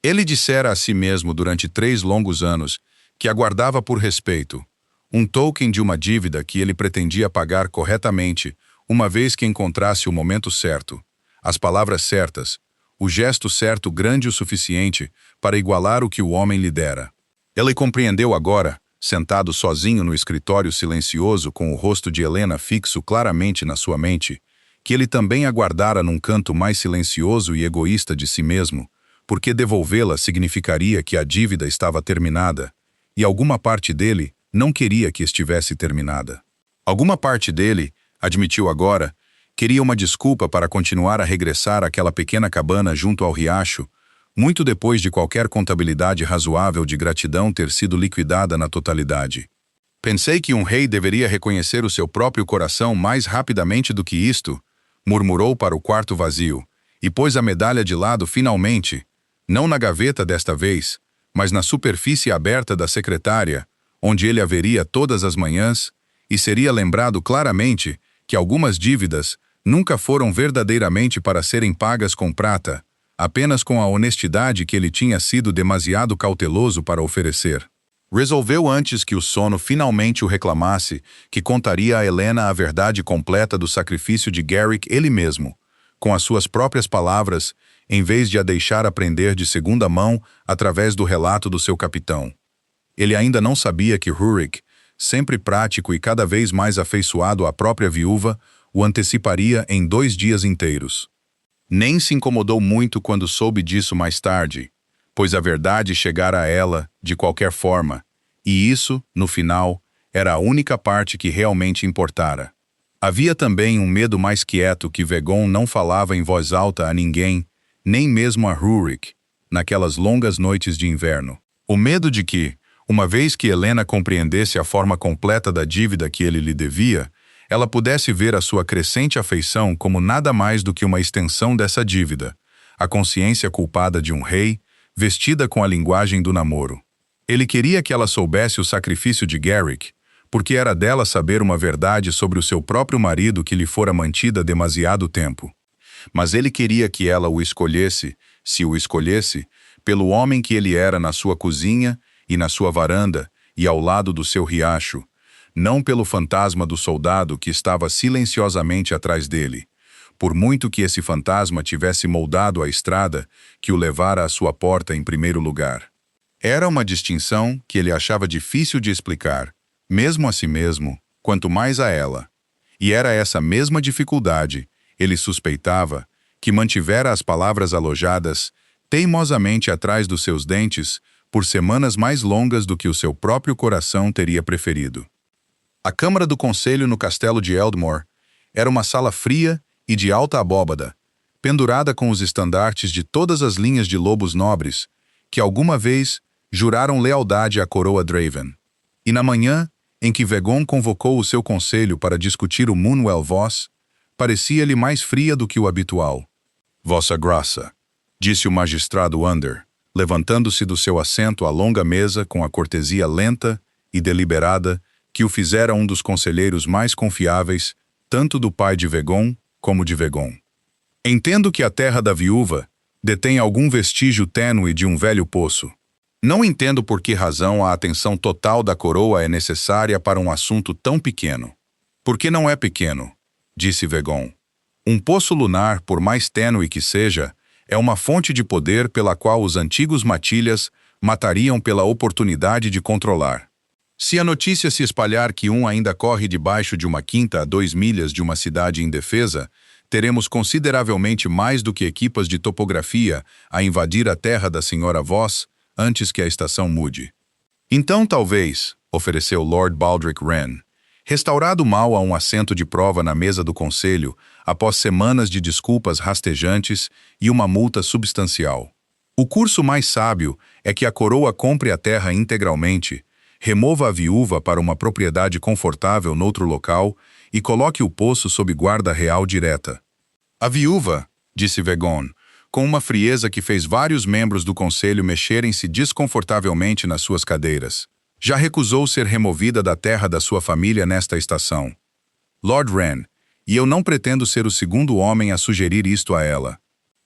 Ele dissera a si mesmo durante 3 longos anos que aguardava por respeito, um token de uma dívida que ele pretendia pagar corretamente uma vez que encontrasse o momento certo, as palavras certas, o gesto certo grande o suficiente para igualar o que o homem lhe dera. Ele compreendeu agora, sentado sozinho no escritório silencioso com o rosto de Helena fixo claramente na sua mente, que ele também aguardara num canto mais silencioso e egoísta de si mesmo, porque devolvê-la significaria que a dívida estava terminada, e alguma parte dele não queria que estivesse terminada. Alguma parte dele, admitiu agora, queria uma desculpa para continuar a regressar àquela pequena cabana junto ao riacho, muito depois de qualquer contabilidade razoável de gratidão ter sido liquidada na totalidade. Pensei que um rei deveria reconhecer o seu próprio coração mais rapidamente do que isto, murmurou para o quarto vazio, e pôs a medalha de lado finalmente, não na gaveta desta vez, mas na superfície aberta da secretária, onde ele a veria todas as manhãs, e seria lembrado claramente que algumas dívidas nunca foram verdadeiramente para serem pagas com prata, apenas com a honestidade que ele tinha sido demasiado cauteloso para oferecer. Resolveu antes que o sono finalmente o reclamasse que contaria a Helena a verdade completa do sacrifício de Garrick ele mesmo, com as suas próprias palavras, em vez de a deixar aprender de segunda mão através do relato do seu capitão. Ele ainda não sabia que Rurik, sempre prático e cada vez mais afeiçoado à própria viúva, o anteciparia em 2 dias inteiros. Nem se incomodou muito quando soube disso mais tarde, pois a verdade chegara a ela, de qualquer forma, e isso, no final, era a única parte que realmente importara. Havia também um medo mais quieto que Vagon não falava em voz alta a ninguém, nem mesmo a Rurik, naquelas longas noites de inverno. O medo de que, uma vez que Helena compreendesse a forma completa da dívida que ele lhe devia, ela pudesse ver a sua crescente afeição como nada mais do que uma extensão dessa dívida, a consciência culpada de um rei, vestida com a linguagem do namoro. Ele queria que ela soubesse o sacrifício de Garrick, porque era dela saber uma verdade sobre o seu próprio marido que lhe fora mantida demasiado tempo. Mas ele queria que ela o escolhesse, se o escolhesse, pelo homem que ele era na sua cozinha e na sua varanda e ao lado do seu riacho, não pelo fantasma do soldado que estava silenciosamente atrás dele, por muito que esse fantasma tivesse moldado a estrada que o levara à sua porta em primeiro lugar. Era uma distinção que ele achava difícil de explicar, mesmo a si mesmo, quanto mais a ela. E era essa mesma dificuldade, ele suspeitava, que mantivera as palavras alojadas teimosamente atrás dos seus dentes por semanas mais longas do que o seu próprio coração teria preferido. A Câmara do Conselho no castelo de Eldmore era uma sala fria e de alta abóbada, pendurada com os estandartes de todas as linhas de lobos nobres, que alguma vez juraram lealdade à coroa Draven. E na manhã, em que Vagon convocou o seu conselho para discutir o Moonwell Voss, parecia-lhe mais fria do que o habitual. Vossa Graça, disse o magistrado Under, levantando-se do seu assento à longa mesa com a cortesia lenta e deliberada que o fizera um dos conselheiros mais confiáveis, tanto do pai de Vagon como de Vagon. Entendo que a terra da viúva detém algum vestígio tênue de um velho poço. Não entendo por que razão a atenção total da coroa é necessária para um assunto tão pequeno. Porque não é pequeno, disse Vagon. Um poço lunar, por mais tênue que seja, É uma fonte de poder pela qual os antigos matilhas matariam pela oportunidade de controlar. Se a notícia se espalhar que um ainda corre debaixo de uma quinta a 2 milhas de uma cidade indefesa, teremos consideravelmente mais do que equipas de topografia a invadir a terra da Senhora Voss antes que a estação mude. Então talvez, ofereceu Lord Baldric Wren, restaurado mal a um assento de prova na mesa do conselho após semanas de desculpas rastejantes e uma multa substancial. O curso mais sábio é que a coroa compre a terra integralmente, remova a viúva para uma propriedade confortável noutro local e coloque o poço sob guarda real direta. A viúva, disse Vegon, com uma frieza que fez vários membros do conselho mexerem-se desconfortavelmente nas suas cadeiras, já recusou ser removida da terra da sua família nesta estação. Lord Wren, e eu não pretendo ser o segundo homem a sugerir isto a ela.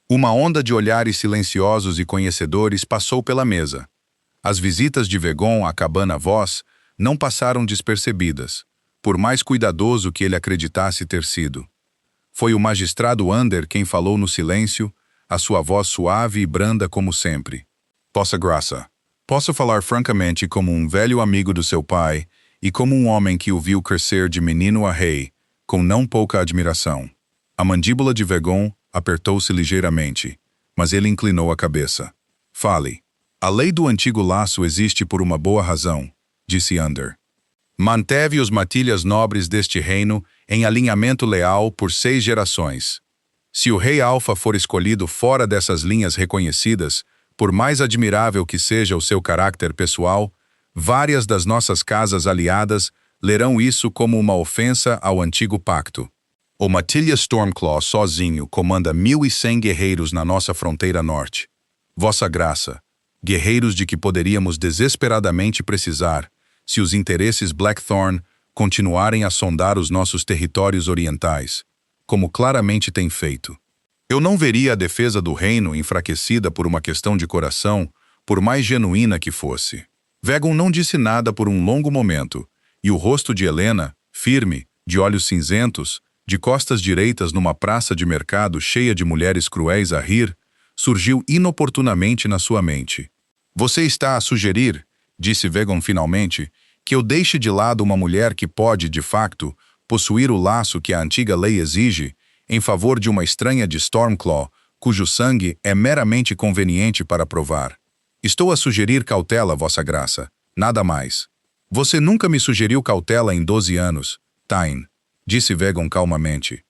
Uma onda de olhares silenciosos e conhecedores passou pela mesa. As visitas de Vegon à cabana Voss não passaram despercebidas, por mais cuidadoso que ele acreditasse ter sido. Foi o magistrado Under quem falou no silêncio, a sua voz suave e branda como sempre. Vossa Graça, posso falar francamente como um velho amigo do seu pai e como um homem que o viu crescer de menino a rei, com não pouca admiração. A mandíbula de Vegon apertou-se ligeiramente, mas ele inclinou a cabeça. Fale. A lei do antigo laço existe por uma boa razão, disse Under. Manteve os matilhas nobres deste reino em alinhamento leal por 6 gerações. Se o rei Alfa for escolhido fora dessas linhas reconhecidas, por mais admirável que seja o seu caráter pessoal, várias das nossas casas aliadas lerão isso como uma ofensa ao antigo pacto. O Matilha Stormclaw sozinho comanda 1.100 guerreiros na nossa fronteira norte. Vossa Graça, guerreiros de que poderíamos desesperadamente precisar, se os interesses Blackthorn continuarem a sondar os nossos territórios orientais, como claramente tem feito. Eu não veria a defesa do reino enfraquecida por uma questão de coração, por mais genuína que fosse. Vegon não disse nada por um longo momento, e o rosto de Helena, firme, de olhos cinzentos, de costas direitas numa praça de mercado cheia de mulheres cruéis a rir, surgiu inoportunamente na sua mente. Você está a sugerir, disse Vegon finalmente, que eu deixe de lado uma mulher que pode, de facto, possuir o laço que a antiga lei exige, em favor de uma estranha de Stormclaw, cujo sangue é meramente conveniente para provar. Estou a sugerir cautela, Vossa Graça, nada mais. Você nunca me sugeriu cautela em 12 anos, Tyne, disse Vegon calmamente.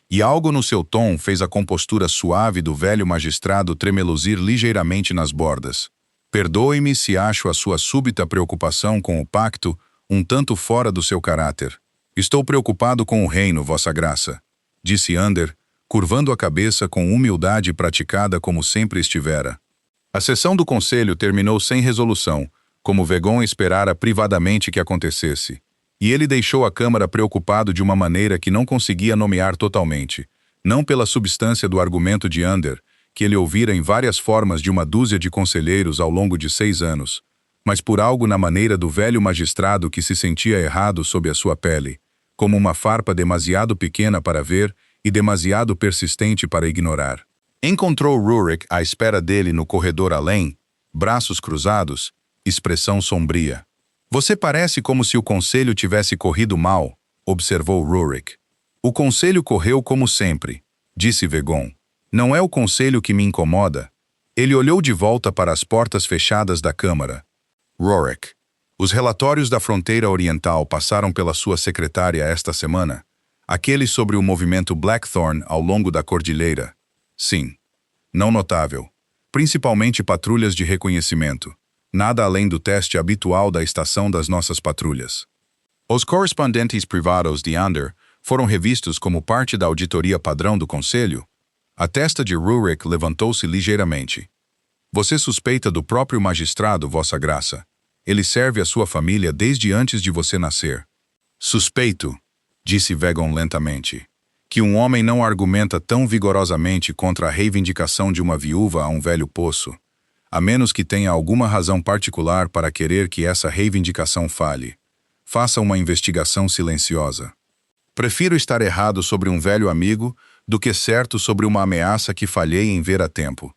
E algo no seu tom fez a compostura suave do velho magistrado tremeluzir ligeiramente nas bordas. Perdoe-me se acho a sua súbita preocupação com o pacto um tanto fora do seu caráter. Estou preocupado com o reino, Vossa Graça, disse Under, curvando a cabeça com humildade praticada como sempre estivera. A sessão do conselho terminou sem resolução, como Vegon esperara privadamente que acontecesse, e ele deixou a Câmara preocupado de uma maneira que não conseguia nomear totalmente, não pela substância do argumento de Under, que ele ouvira em várias formas de uma dúzia de conselheiros ao longo de 6 anos, mas por algo na maneira do velho magistrado que se sentia errado sob a sua pele, como uma farpa demasiado pequena para ver e demasiado persistente para ignorar. Encontrou Rurik à espera dele no corredor além, braços cruzados, expressão sombria. Você parece como se o conselho tivesse corrido mal, observou Rurik. O conselho correu como sempre, disse Vegon. Não é o conselho que me incomoda. Ele olhou de volta para as portas fechadas da Câmara. Rurik, os relatórios da fronteira oriental passaram pela sua secretária esta semana? Aqueles sobre o movimento Blackthorn ao longo da cordilheira? Sim. Não notável. Principalmente patrulhas de reconhecimento. Nada além do teste habitual da estação das nossas patrulhas. Os correspondentes privados de Under foram revistos como parte da auditoria padrão do Conselho? A testa de Rurik levantou-se ligeiramente. Você suspeita do próprio magistrado, Vossa Graça. Ele serve a sua família desde antes de você nascer. Suspeito, disse Vegon lentamente, que um homem não argumenta tão vigorosamente contra a reivindicação de uma viúva a um velho poço, a menos que tenha alguma razão particular para querer que essa reivindicação falhe. Faça uma investigação silenciosa. Prefiro estar errado sobre um velho amigo do que certo sobre uma ameaça que falhei em ver a tempo.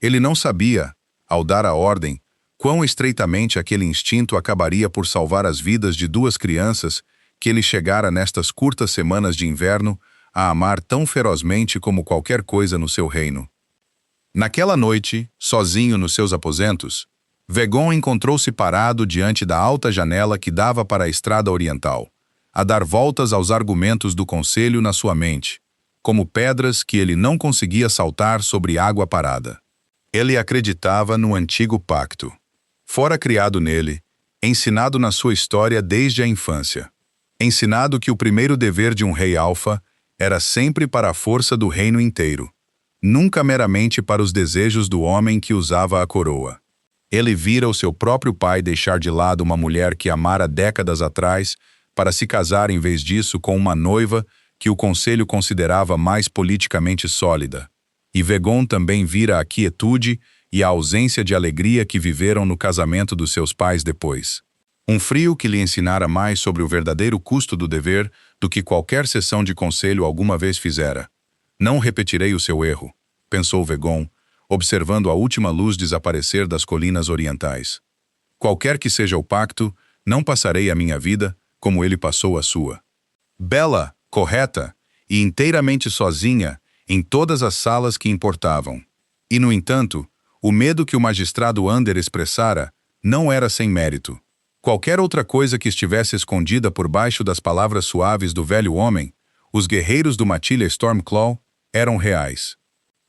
Ele não sabia, ao dar a ordem, quão estreitamente aquele instinto acabaria por salvar as vidas de duas crianças que ele chegara nestas curtas semanas de inverno a amar tão ferozmente como qualquer coisa no seu reino. Naquela noite, sozinho nos seus aposentos, Vegon encontrou-se parado diante da alta janela que dava para a estrada oriental, a dar voltas aos argumentos do conselho na sua mente, como pedras que ele não conseguia saltar sobre água parada. Ele acreditava no antigo pacto. Fora criado nele, ensinado na sua história desde a infância. Ensinado que o primeiro dever de um rei alfa era sempre para a força do reino inteiro, nunca meramente para os desejos do homem que usava a coroa. Ele vira o seu próprio pai deixar de lado uma mulher que amara décadas atrás para se casar em vez disso com uma noiva que o conselho considerava mais politicamente sólida. E Vegon também vira a quietude e a ausência de alegria que viveram no casamento dos seus pais depois. Um frio que lhe ensinara mais sobre o verdadeiro custo do dever do que qualquer sessão de conselho alguma vez fizera. Não repetirei o seu erro, pensou Vegon, observando a última luz desaparecer das colinas orientais. Qualquer que seja o pacto, não passarei a minha vida como ele passou a sua. Bela, correta e inteiramente sozinha em todas as salas que importavam. E, no entanto, o medo que o magistrado Ander expressara não era sem mérito. Qualquer outra coisa que estivesse escondida por baixo das palavras suaves do velho homem, os guerreiros do Matilha Stormclaw eram reais.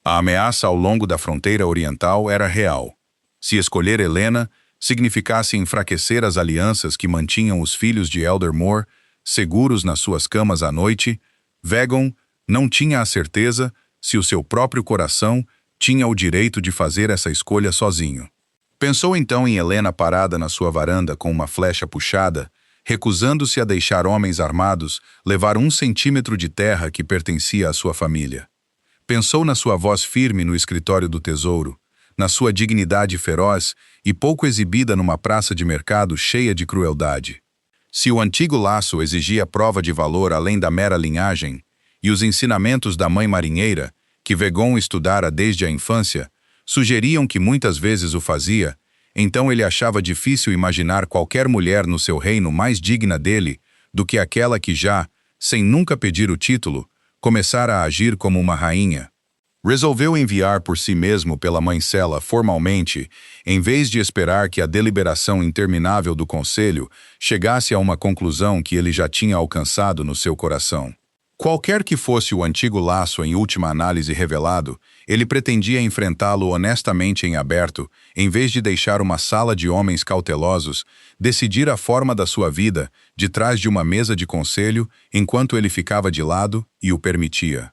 A ameaça ao longo da fronteira oriental era real. Se escolher Helena significasse enfraquecer as alianças que mantinham os filhos de Eldermore seguros nas suas camas à noite, Vegon não tinha a certeza se o seu próprio coração tinha o direito de fazer essa escolha sozinho. Pensou então em Helena parada na sua varanda com uma flecha puxada, recusando-se a deixar homens armados levar 1 centímetro de terra que pertencia à sua família. Pensou na sua voz firme no escritório do tesouro, na sua dignidade feroz e pouco exibida numa praça de mercado cheia de crueldade. Se o antigo laço exigia prova de valor além da mera linhagem, e os ensinamentos da mãe marinheira, que Vegon estudara desde a infância, sugeriam que muitas vezes o fazia, então ele achava difícil imaginar qualquer mulher no seu reino mais digna dele do que aquela que já, sem nunca pedir o título, começara a agir como uma rainha. Resolveu enviar por si mesmo pela mãe Sela formalmente, em vez de esperar que a deliberação interminável do conselho chegasse a uma conclusão que ele já tinha alcançado no seu coração. Qualquer que fosse o antigo laço em última análise revelado, ele pretendia enfrentá-lo honestamente em aberto, em vez de deixar uma sala de homens cautelosos decidir a forma da sua vida de trás de uma mesa de conselho enquanto ele ficava de lado e o permitia.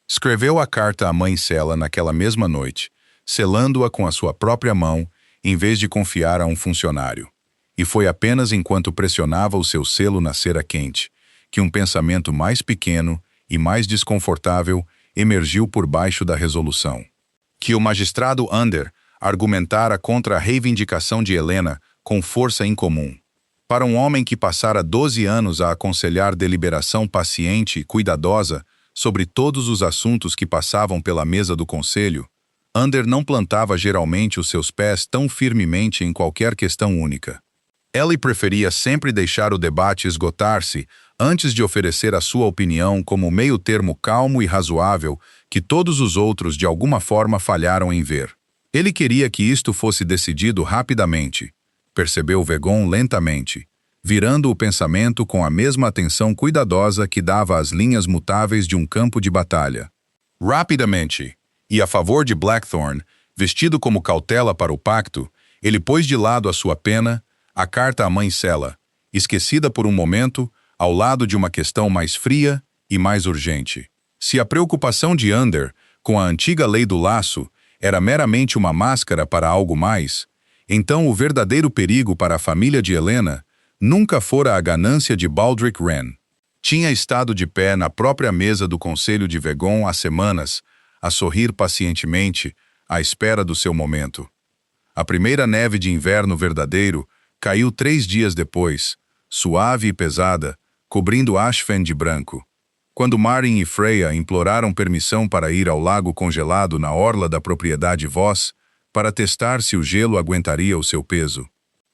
Escreveu a carta à mãe Sela naquela mesma noite, selando-a com a sua própria mão, em vez de confiar a um funcionário. E foi apenas enquanto pressionava o seu selo na cera quente, que um pensamento mais pequeno e mais desconfortável emergiu por baixo da resolução. Que o magistrado Ander argumentara contra a reivindicação de Helena com força incomum. Para um homem que passara 12 anos a aconselhar deliberação paciente e cuidadosa sobre todos os assuntos que passavam pela mesa do conselho, Ander não plantava geralmente os seus pés tão firmemente em qualquer questão única. Ele preferia sempre deixar o debate esgotar-se antes de oferecer a sua opinião como meio termo calmo e razoável que todos os outros de alguma forma falharam em ver. Ele queria que isto fosse decidido rapidamente, percebeu Vegon lentamente, virando o pensamento com a mesma atenção cuidadosa que dava às linhas mutáveis de um campo de batalha. Rapidamente, e a favor de Blackthorn, vestido como cautela para o pacto, ele pôs de lado a sua pena, a carta à mãe Sela, esquecida por um momento, ao lado de uma questão mais fria e mais urgente. Se a preocupação de Ander com a antiga lei do laço era meramente uma máscara para algo mais, então o verdadeiro perigo para a família de Helena nunca fora a ganância de Baldric Wren. Tinha estado de pé na própria mesa do conselho de Vegon há semanas, a sorrir pacientemente, à espera do seu momento. A primeira neve de inverno verdadeiro caiu 3 dias depois, suave e pesada, cobrindo Ashfen de branco. Quando Marin e Freya imploraram permissão para ir ao lago congelado na orla da propriedade Voss, para testar se o gelo aguentaria o seu peso.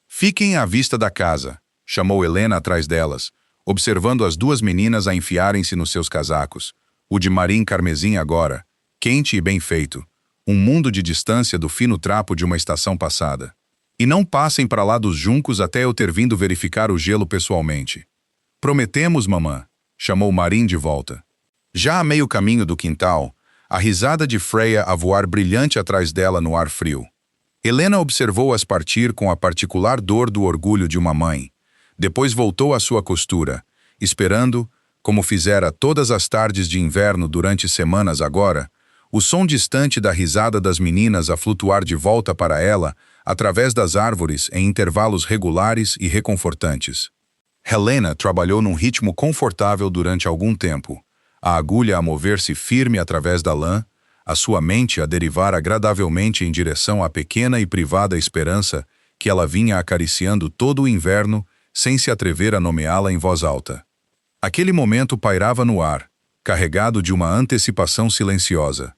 Fiquem à vista da casa, chamou Helena atrás delas, observando as duas meninas a enfiarem-se nos seus casacos, o de marim carmesim agora, quente e bem feito, um mundo de distância do fino trapo de uma estação passada. E não passem para lá dos juncos até eu ter vindo verificar o gelo pessoalmente. Prometemos, mamã, chamou Marin de volta. Já a meio caminho do quintal, a risada de Freya a voar brilhante atrás dela no ar frio. Helena observou-as partir com a particular dor do orgulho de uma mãe. Depois voltou à sua costura, esperando, como fizera todas as tardes de inverno durante semanas agora, o som distante da risada das meninas a flutuar de volta para ela, através das árvores em intervalos regulares e reconfortantes. Helena trabalhou num ritmo confortável durante algum tempo, a agulha a mover-se firme através da lã, a sua mente a derivar agradavelmente em direção à pequena e privada esperança que ela vinha acariciando todo o inverno sem se atrever a nomeá-la em voz alta. Aquele momento pairava no ar, carregado de uma antecipação silenciosa.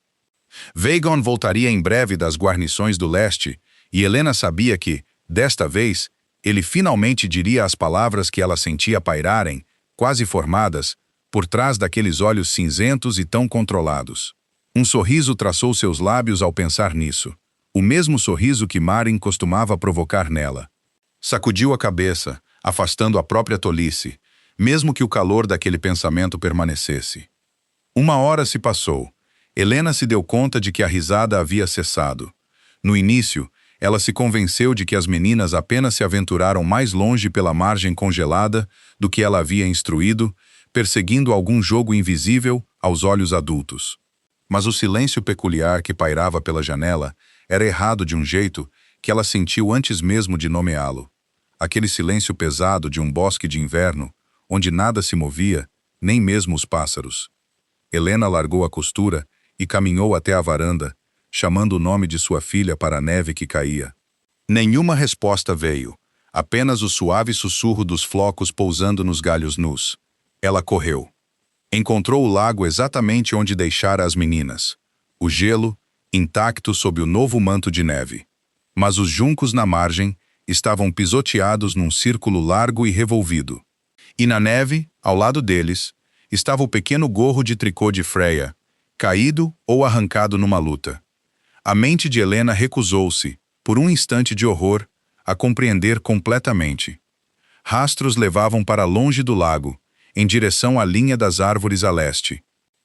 Vagon voltaria em breve das guarnições do leste, e Helena sabia que, desta vez, ele finalmente diria as palavras que ela sentia pairarem, quase formadas, por trás daqueles olhos cinzentos e tão controlados. Um sorriso traçou seus lábios ao pensar nisso, o mesmo sorriso que Marin costumava provocar nela. Sacudiu a cabeça, afastando a própria tolice, mesmo que o calor daquele pensamento permanecesse. 1 hora se passou. Helena se deu conta de que a risada havia cessado. No início, ela se convenceu de que as meninas apenas se aventuraram mais longe pela margem congelada do que ela havia instruído, perseguindo algum jogo invisível aos olhos adultos. Mas o silêncio peculiar que pairava pela janela era errado de um jeito que ela sentiu antes mesmo de nomeá-lo. Aquele silêncio pesado de um bosque de inverno, onde nada se movia, nem mesmo os pássaros. Helena largou a costura e caminhou até a varanda, chamando o nome de sua filha para a neve que caía. Nenhuma resposta veio, apenas o suave sussurro dos flocos pousando nos galhos nus. Ela correu. Encontrou o lago exatamente onde deixara as meninas. O gelo, intacto sob o novo manto de neve. Mas os juncos na margem estavam pisoteados num círculo largo e revolvido. E na neve, ao lado deles, estava o pequeno gorro de tricô de Freya, caído ou arrancado numa luta. A mente de Helena recusou-se, por um instante de horror, a compreender completamente. Rastros levavam para longe do lago, em direção à linha das árvores a leste.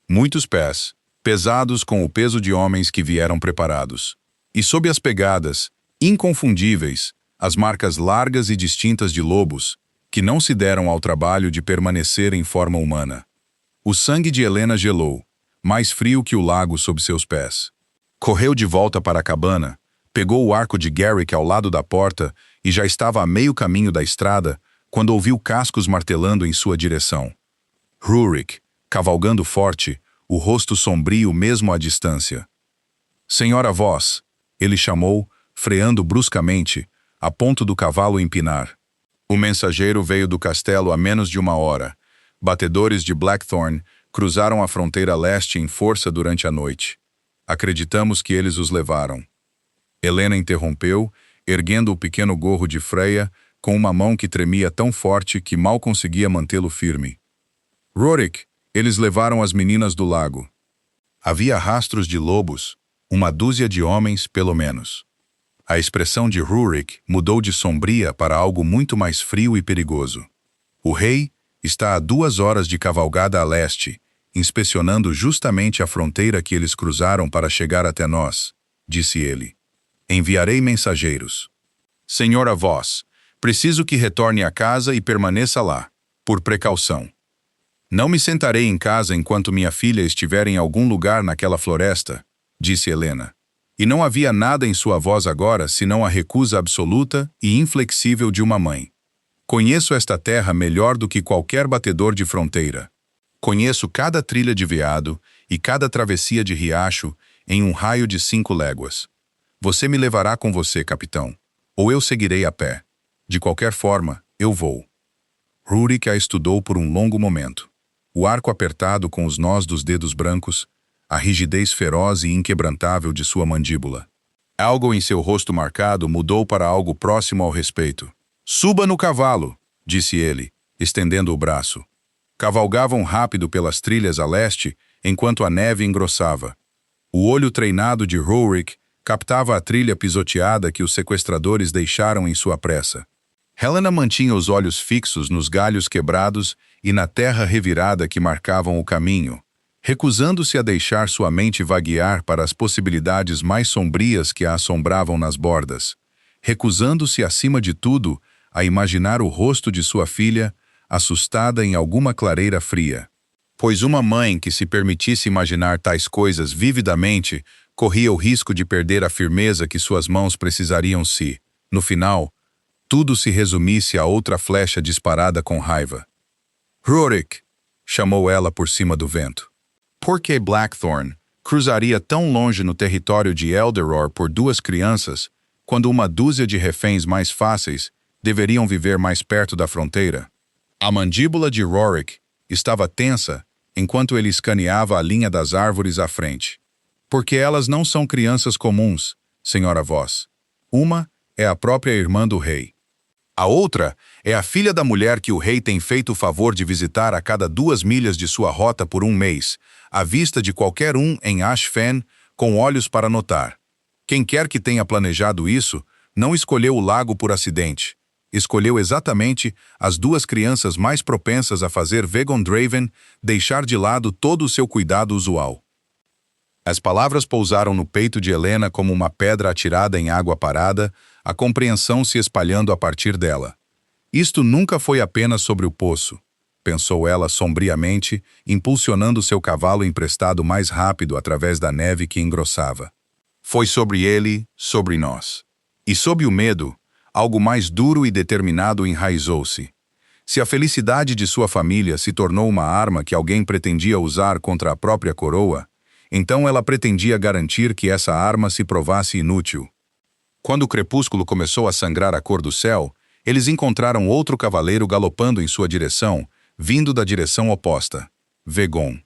Muitos pés, pesados com o peso de homens que vieram preparados. E sob as pegadas, inconfundíveis, as marcas largas e distintas de lobos, que não se deram ao trabalho de permanecer em forma humana. O sangue de Helena gelou, mais frio que o lago sob seus pés. Correu de volta para a cabana, pegou o arco de Garrick ao lado da porta e já estava a meio caminho da estrada quando ouviu cascos martelando em sua direção. Rurik, cavalgando forte, o rosto sombrio mesmo à distância. Senhora Voss, ele chamou, freando bruscamente, a ponto do cavalo empinar. O mensageiro veio do castelo há menos de 1 hora. Batedores de Blackthorn cruzaram a fronteira leste em força durante a noite. Acreditamos que eles os levaram. Helena interrompeu, erguendo o pequeno gorro de Freya, com uma mão que tremia tão forte que mal conseguia mantê-lo firme. Rorik, eles levaram as meninas do lago. Havia rastros de lobos, 1 dúzia de homens, pelo menos. A expressão de Rurik mudou de sombria para algo muito mais frio e perigoso. O rei está a 2 horas de cavalgada a leste, inspecionando justamente a fronteira que eles cruzaram para chegar até nós, disse ele. Enviarei mensageiros. Senhora Voss, preciso que retorne à casa e permaneça lá, por precaução. Não me sentarei em casa enquanto minha filha estiver em algum lugar naquela floresta, disse Helena. E não havia nada em sua voz agora senão a recusa absoluta e inflexível de uma mãe. Conheço esta terra melhor do que qualquer batedor de fronteira. Conheço cada trilha de veado e cada travessia de riacho em um raio de 5 léguas. Você me levará com você, capitão, ou eu seguirei a pé. De qualquer forma, eu vou. Rurik a estudou por um longo momento. o arco apertado com os nós dos dedos brancos, a rigidez feroz e inquebrantável de sua mandíbula. Algo em seu rosto marcado mudou para algo próximo ao respeito. "Suba no cavalo", disse ele, estendendo o braço. Cavalgavam rápido pelas trilhas a leste, enquanto a neve engrossava. O olho treinado de Rorik captava a trilha pisoteada que os sequestradores deixaram em sua pressa. Helena mantinha os olhos fixos nos galhos quebrados e na terra revirada que marcavam o caminho, recusando-se a deixar sua mente vaguear para as possibilidades mais sombrias que a assombravam nas bordas, recusando-se, acima de tudo, a imaginar o rosto de sua filha, assustada em alguma clareira fria. Pois uma mãe que se permitisse imaginar tais coisas vividamente corria o risco de perder a firmeza que suas mãos precisariam se, no final, tudo se resumisse a outra flecha disparada com raiva. "Rorik", chamou ela por cima do vento. Por que Blackthorn cruzaria tão longe no território de Elderor por duas crianças, quando uma dúzia de reféns mais fáceis deveriam viver mais perto da fronteira? A mandíbula de Rorik estava tensa enquanto ele escaneava a linha das árvores à frente. "Porque elas não são crianças comuns, senhora Voss. Uma é a própria irmã do rei. A outra é a filha da mulher que o rei tem feito o favor de visitar a cada 2 milhas de sua rota por 1 mês, à vista de qualquer um em Ashfen, com olhos para notar. Quem quer que tenha planejado isso, não escolheu o lago por acidente. Escolheu exatamente as 2 crianças mais propensas a fazer Vegondraven deixar de lado todo o seu cuidado usual." As palavras pousaram no peito de Helena como uma pedra atirada em água parada, a compreensão se espalhando a partir dela. Isto nunca foi apenas sobre o poço, pensou ela sombriamente, impulsionando seu cavalo emprestado mais rápido através da neve que engrossava. Foi sobre ele, sobre nós. E sob o medo, algo mais duro e determinado enraizou-se. Se a felicidade de sua família se tornou uma arma que alguém pretendia usar contra a própria coroa, então ela pretendia garantir que essa arma se provasse inútil. Quando o crepúsculo começou a sangrar a cor do céu, eles encontraram outro cavaleiro galopando em sua direção, vindo da direção oposta. Vegon.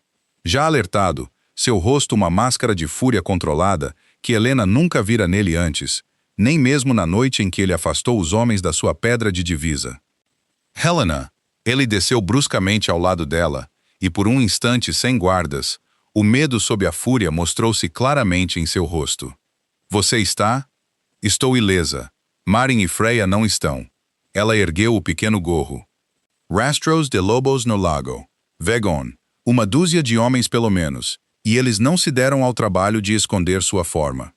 Já alertado, seu rosto uma máscara de fúria controlada, que Helena nunca vira nele antes, nem mesmo na noite em que ele afastou os homens da sua pedra de divisa. "Helena!" Ele desceu bruscamente ao lado dela, e por um instante sem guardas, o medo sob a fúria mostrou-se claramente em seu rosto. "Você está?" "Estou ilesa. Marin e Freya não estão." Ela ergueu o pequeno gorro. "Rastros de lobos no lago. Vegon. 1 dúzia de homens pelo menos, e eles não se deram ao trabalho de esconder sua forma."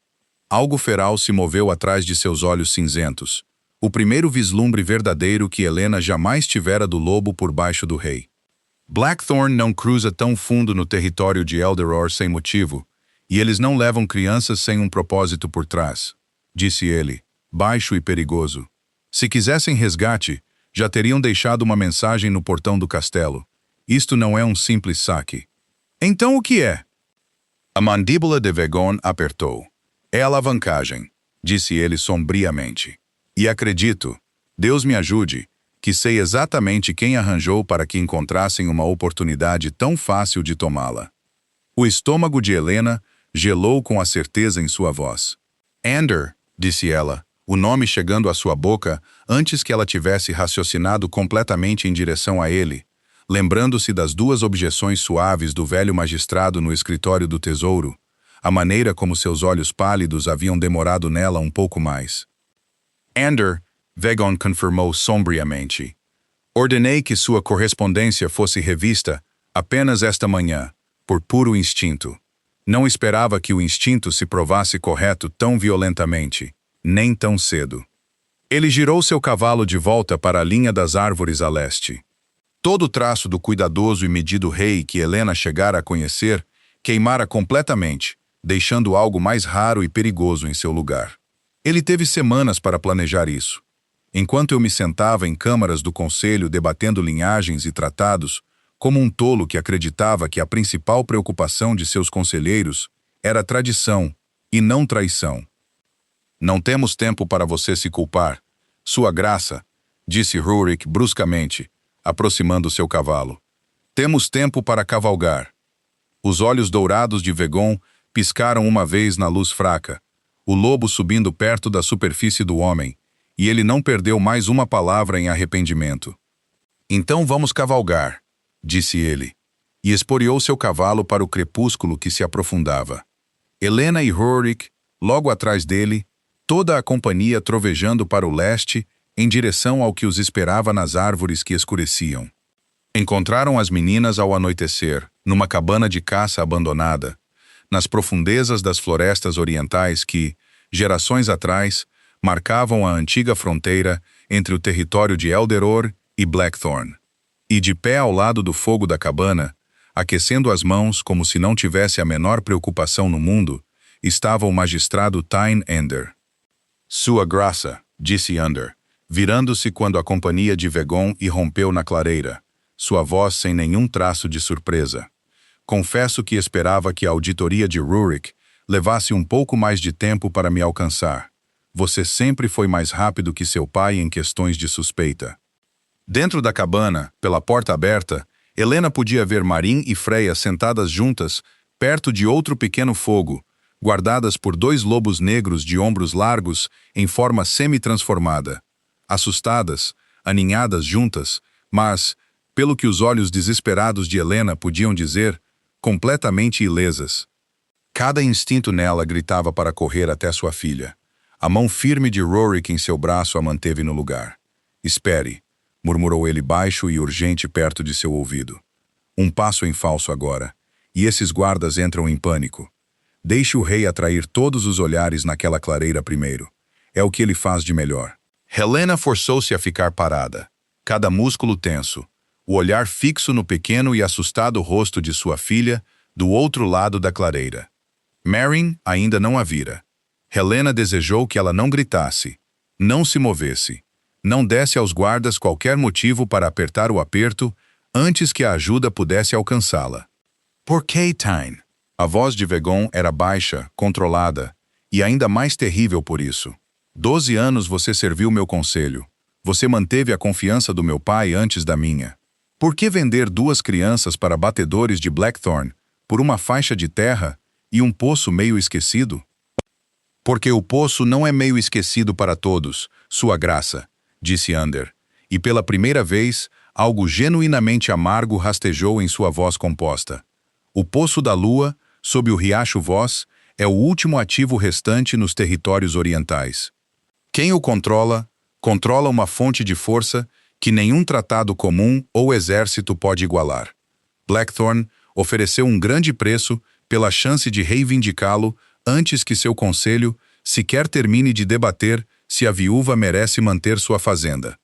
Algo feral se moveu atrás de seus olhos cinzentos, o primeiro vislumbre verdadeiro que Helena jamais tivera do lobo por baixo do rei. "Blackthorn não cruza tão fundo no território de Elderor sem motivo, e eles não levam crianças sem um propósito por trás", disse ele, baixo e perigoso. "Se quisessem resgate, já teriam deixado uma mensagem no portão do castelo. Isto não é um simples saque." "Então o que é?" A mandíbula de Vegon apertou. "É alavancagem", disse ele sombriamente. "E acredito, Deus me ajude, que sei exatamente quem arranjou para que encontrassem uma oportunidade tão fácil de tomá-la." O estômago de Helena gelou com a certeza em sua voz. "Ander", disse ela, o nome chegando à sua boca antes que ela tivesse raciocinado completamente em direção a ele, lembrando-se das 2 objeções suaves do velho magistrado no escritório do tesouro, a maneira como seus olhos pálidos haviam demorado nela um pouco mais. "Ander", Vegon confirmou sombriamente. "Ordenei que sua correspondência fosse revista apenas esta manhã, por puro instinto. Não esperava que o instinto se provasse correto tão violentamente, nem tão cedo." Ele girou seu cavalo de volta para a linha das árvores a leste. Todo o traço do cuidadoso e medido rei que Helena chegara a conhecer queimara completamente, deixando algo mais raro e perigoso em seu lugar. Ele teve semanas para planejar isso. Enquanto eu me sentava em câmaras do conselho debatendo linhagens e tratados, como um tolo que acreditava que a principal preocupação de seus conselheiros era tradição e não traição. "Não temos tempo para você se culpar, Sua Graça", disse Rurik bruscamente, aproximando seu cavalo. Temos tempo para cavalgar. Os olhos dourados de Vegon piscaram uma vez na luz fraca, o lobo subindo perto da superfície do homem, e ele não perdeu mais uma palavra em arrependimento. Então vamos cavalgar, disse ele, e esporeou seu cavalo para o crepúsculo que se aprofundava. Helena e Rurik, logo atrás dele, toda a companhia trovejando para o leste, em direção ao que os esperava nas árvores que escureciam. Encontraram as meninas ao anoitecer, numa cabana de caça abandonada, nas profundezas das florestas orientais que, gerações atrás, marcavam a antiga fronteira entre o território de Elderor e Blackthorn. E de pé ao lado do fogo da cabana, aquecendo as mãos como se não tivesse a menor preocupação no mundo, estava o magistrado Tyne Ender. Sua graça, disse Ender, virando-se quando a companhia de Vegon irrompeu na clareira, sua voz sem nenhum traço de surpresa. Confesso que esperava que a auditoria de Rurik levasse um pouco mais de tempo para me alcançar. Você sempre foi mais rápido que seu pai em questões de suspeita. Dentro da cabana, pela porta aberta, Helena podia ver Marin e Freya sentadas juntas, perto de outro pequeno fogo, guardadas por dois lobos negros de ombros largos em forma semi-transformada. Assustadas, aninhadas juntas, mas, pelo que os olhos desesperados de Helena podiam dizer, completamente ilesas. Cada instinto nela gritava para correr até sua filha. A mão firme de Rurik em seu braço a manteve no lugar. Espere, murmurou ele baixo e urgente perto de seu ouvido. Um passo em falso agora, e esses guardas entram em pânico. Deixe o rei atrair todos os olhares naquela clareira primeiro. É o que ele faz de melhor. Helena forçou-se a ficar parada, cada músculo tenso, o olhar fixo no pequeno e assustado rosto de sua filha, do outro lado da clareira. Marin ainda não a vira. Helena desejou que ela não gritasse, não se movesse, não desse aos guardas qualquer motivo para apertar o aperto antes que a ajuda pudesse alcançá-la. Por que, Tyne? A voz de Vegon era baixa, controlada, e ainda mais terrível por isso. 12 anos você serviu meu conselho. Você manteve a confiança do meu pai antes da minha. Por que vender 2 crianças para batedores de Blackthorn por uma faixa de terra e um poço meio esquecido? Porque o poço não é meio esquecido para todos, sua graça, disse Ender, e pela primeira vez, algo genuinamente amargo rastejou em sua voz composta. O Poço da Lua, sob o Riacho Voz, é o último ativo restante nos territórios orientais. Quem o controla, controla uma fonte de força que nenhum tratado comum ou exército pode igualar. Blackthorn ofereceu um grande preço pela chance de reivindicá-lo antes que seu conselho sequer termine de debater se a viúva merece manter sua fazenda.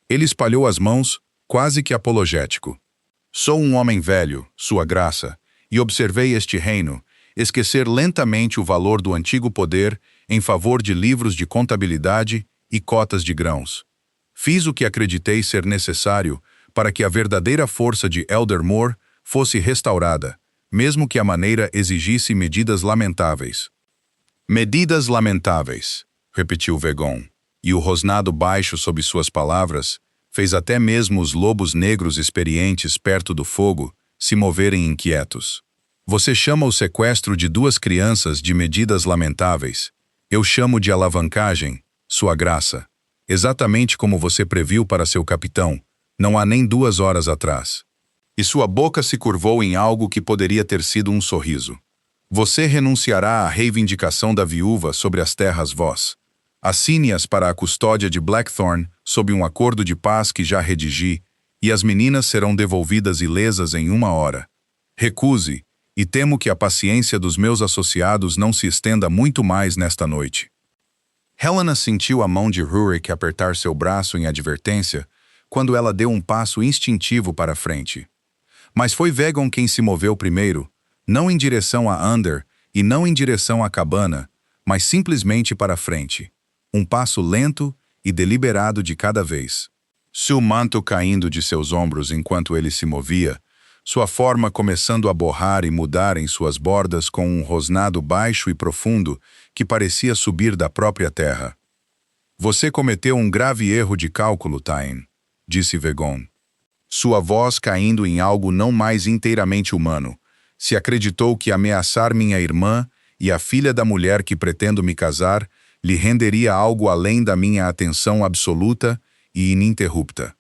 Ele espalhou as mãos, quase que apologético. Sou um homem velho, sua graça, e observei este reino esquecer lentamente o valor do antigo poder em favor de livros de contabilidade e cotas de grãos. Fiz o que acreditei ser necessário para que a verdadeira força de Eldermore fosse restaurada, mesmo que a maneira exigisse medidas lamentáveis. Medidas lamentáveis, repetiu Vegon, e o rosnado baixo sob suas palavras fez até mesmo os lobos negros experientes perto do fogo se moverem inquietos. Você chama o sequestro de 2 crianças de medidas lamentáveis. Eu chamo de alavancagem, sua graça. Exatamente como você previu para seu capitão, não há nem 2 horas atrás. E sua boca se curvou em algo que poderia ter sido um sorriso. Você renunciará à reivindicação da viúva sobre as terras vós. Assine-as para a custódia de Blackthorn sob um acordo de paz que já redigi, e as meninas serão devolvidas ilesas em 1 hora. Recuse, e temo que a paciência dos meus associados não se estenda muito mais nesta noite. Helena sentiu a mão de Rurik apertar seu braço em advertência quando ela deu um passo instintivo para a frente. Mas foi Vegon quem se moveu primeiro, não em direção a Ender e não em direção à cabana, mas simplesmente para a frente. Um passo lento e deliberado de cada vez. Seu manto caindo de seus ombros enquanto ele se movia, sua forma começando a borrar e mudar em suas bordas com um rosnado baixo e profundo que parecia subir da própria terra. Você cometeu um grave erro de cálculo, Tyne, disse Vegon. sua voz caindo em algo não mais inteiramente humano. Se acreditou que ameaçar minha irmã e a filha da mulher que pretendo me casar lhe renderia algo além da minha atenção absoluta e ininterrupta.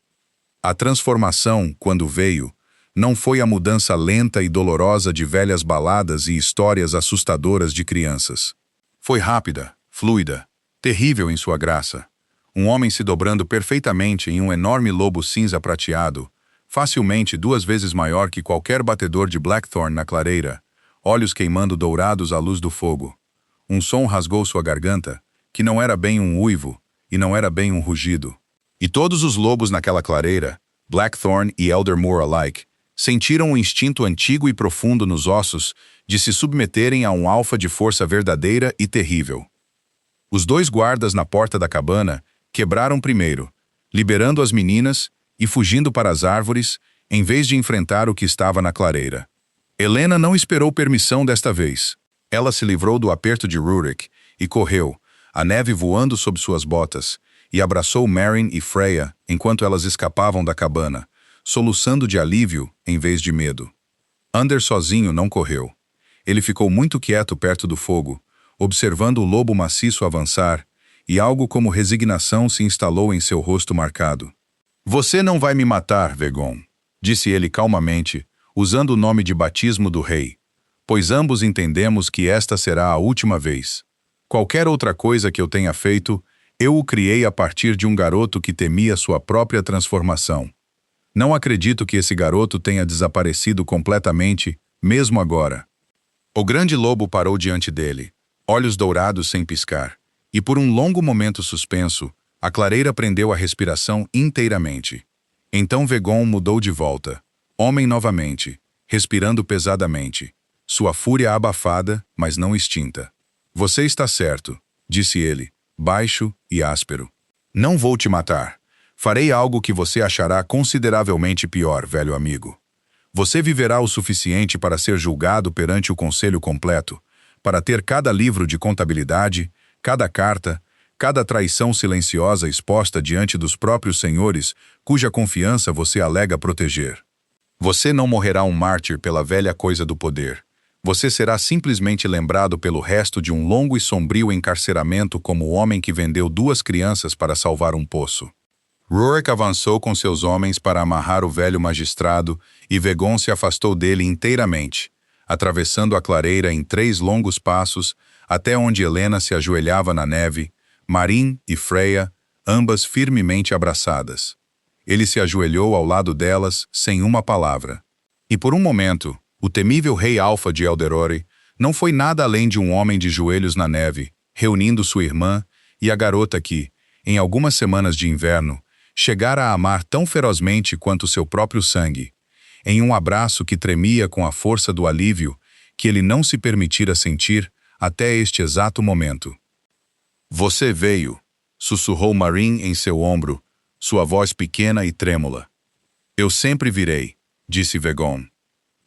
A transformação, quando veio, não foi a mudança lenta e dolorosa de velhas baladas e histórias assustadoras de crianças. Foi rápida, fluida, terrível em sua graça. Um homem se dobrando perfeitamente em um enorme lobo cinza prateado, facilmente 2 vezes maior que qualquer batedor de Blackthorn na clareira, olhos queimando dourados à luz do fogo. Um som rasgou sua garganta, que não era bem um uivo, e não era bem um rugido. E todos os lobos naquela clareira, Blackthorn e Eldermore alike, sentiram um instinto antigo e profundo nos ossos de se submeterem a um alfa de força verdadeira e terrível. Os 2 guardas na porta da cabana quebraram primeiro, liberando as meninas e fugindo para as árvores, em vez de enfrentar o que estava na clareira. Helena não esperou permissão desta vez. Ela se livrou do aperto de Rurik e correu, a neve voando sob suas botas, e abraçou Meryn e Freya enquanto elas escapavam da cabana, soluçando de alívio em vez de medo. Ander sozinho não correu. Ele ficou muito quieto perto do fogo, observando o lobo maciço avançar, e algo como resignação se instalou em seu rosto marcado. Você não vai me matar, Vegon, disse ele calmamente, usando o nome de batismo do rei, pois ambos entendemos que esta será a última vez. Qualquer outra coisa que eu tenha feito, eu o criei a partir de um garoto que temia sua própria transformação. Não acredito que esse garoto tenha desaparecido completamente, mesmo agora. O grande lobo parou diante dele, olhos dourados sem piscar, e por um longo momento suspenso, a clareira prendeu a respiração inteiramente. Então Vegon mudou de volta, homem novamente, respirando pesadamente, sua fúria abafada, mas não extinta. Você está certo, disse ele, baixo e áspero. Não vou te matar. Farei algo que você achará consideravelmente pior, velho amigo. Você viverá o suficiente para ser julgado perante o conselho completo, para ter cada livro de contabilidade, cada carta, cada traição silenciosa exposta diante dos próprios senhores, cuja confiança você alega proteger. Você não morrerá um mártir pela velha coisa do poder. Você será simplesmente lembrado pelo resto de um longo e sombrio encarceramento como o homem que vendeu 2 crianças para salvar um poço. Rurik avançou com seus homens para amarrar o velho magistrado e Vegon se afastou dele inteiramente, atravessando a clareira em 3 longos passos até onde Helena se ajoelhava na neve, Maryn e Freya, ambas firmemente abraçadas. Ele se ajoelhou ao lado delas sem uma palavra. E por um momento, o temível rei Alfa de Elderore não foi nada além de um homem de joelhos na neve, reunindo sua irmã e a garota que, em algumas semanas de inverno, chegara a amar tão ferozmente quanto seu próprio sangue, em um abraço que tremia com a força do alívio que ele não se permitira sentir até este exato momento. Você veio, sussurrou Maryn em seu ombro, sua voz pequena e trêmula. Eu sempre virei, disse Vegon.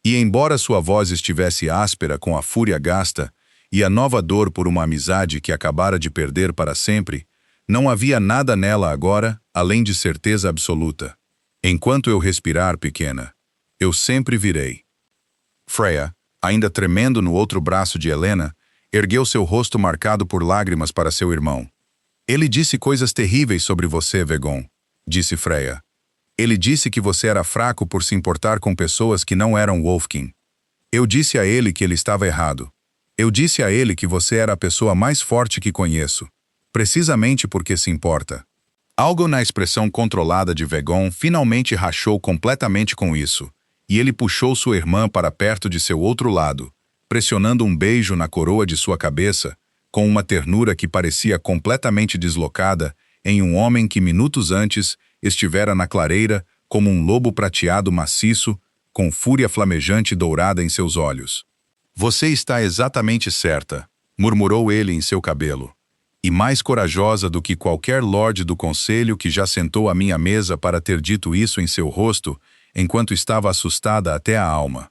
E embora sua voz estivesse áspera com a fúria gasta e a nova dor por uma amizade que acabara de perder para sempre, não havia nada nela agora, além de certeza absoluta. Enquanto eu respirar, pequena, eu sempre virei. Freya, ainda tremendo no outro braço de Helena, ergueu seu rosto marcado por lágrimas para seu irmão. Ele disse coisas terríveis sobre você, Vegon, disse Freya. Ele disse que você era fraco por se importar com pessoas que não eram Wolfkin. Eu disse a ele que ele estava errado. Eu disse a ele que você era a pessoa mais forte que conheço, precisamente porque se importa. Algo na expressão controlada de Vegon finalmente rachou completamente com isso, e ele puxou sua irmã para perto de seu outro lado, pressionando um beijo na coroa de sua cabeça, com uma ternura que parecia completamente deslocada em um homem que minutos antes estivera na clareira como um lobo prateado maciço, com fúria flamejante dourada em seus olhos. Você está exatamente certa, murmurou ele em seu cabelo, e mais corajosa do que qualquer lorde do conselho que já sentou à minha mesa para ter dito isso em seu rosto, enquanto estava assustada até a alma.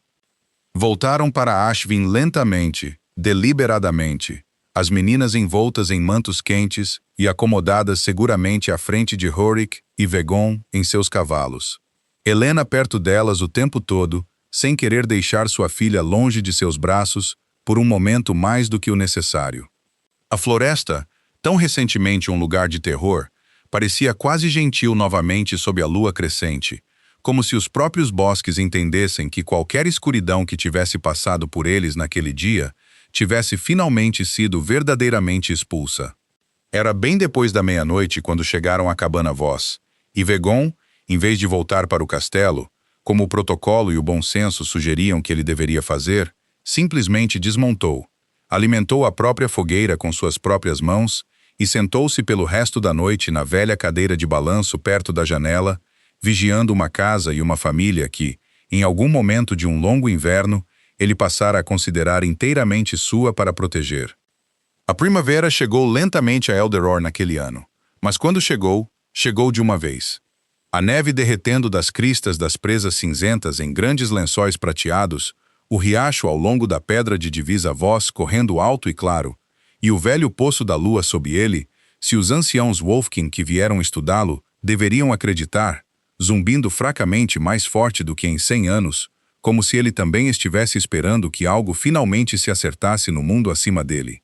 Voltaram para Ashvin lentamente, deliberadamente, as meninas envoltas em mantos quentes e acomodadas seguramente à frente de Rurik e Vegon em seus cavalos. Helena perto delas o tempo todo, sem querer deixar sua filha longe de seus braços, por um momento mais do que o necessário. A floresta, tão recentemente um lugar de terror, parecia quase gentil novamente sob a lua crescente, como se os próprios bosques entendessem que qualquer escuridão que tivesse passado por eles naquele dia tivesse finalmente sido verdadeiramente expulsa. Era bem depois da meia-noite quando chegaram à cabana Voss, e Vegon, em vez de voltar para o castelo, como o protocolo e o bom senso sugeriam que ele deveria fazer, simplesmente desmontou, alimentou a própria fogueira com suas próprias mãos e sentou-se pelo resto da noite na velha cadeira de balanço perto da janela, vigiando uma casa e uma família que, em algum momento de um longo inverno, ele passara a considerar inteiramente sua para proteger. A primavera chegou lentamente a Eldoror naquele ano, mas quando chegou, chegou de uma vez. A neve derretendo das cristas das presas cinzentas em grandes lençóis prateados, o riacho ao longo da pedra de divisa Voss correndo alto e claro, e o velho poço da lua sob ele, se os anciãos Wolfkin que vieram estudá-lo deveriam acreditar, zumbindo fracamente mais forte do que em 100 anos, como se ele também estivesse esperando que algo finalmente se acertasse no mundo acima dele.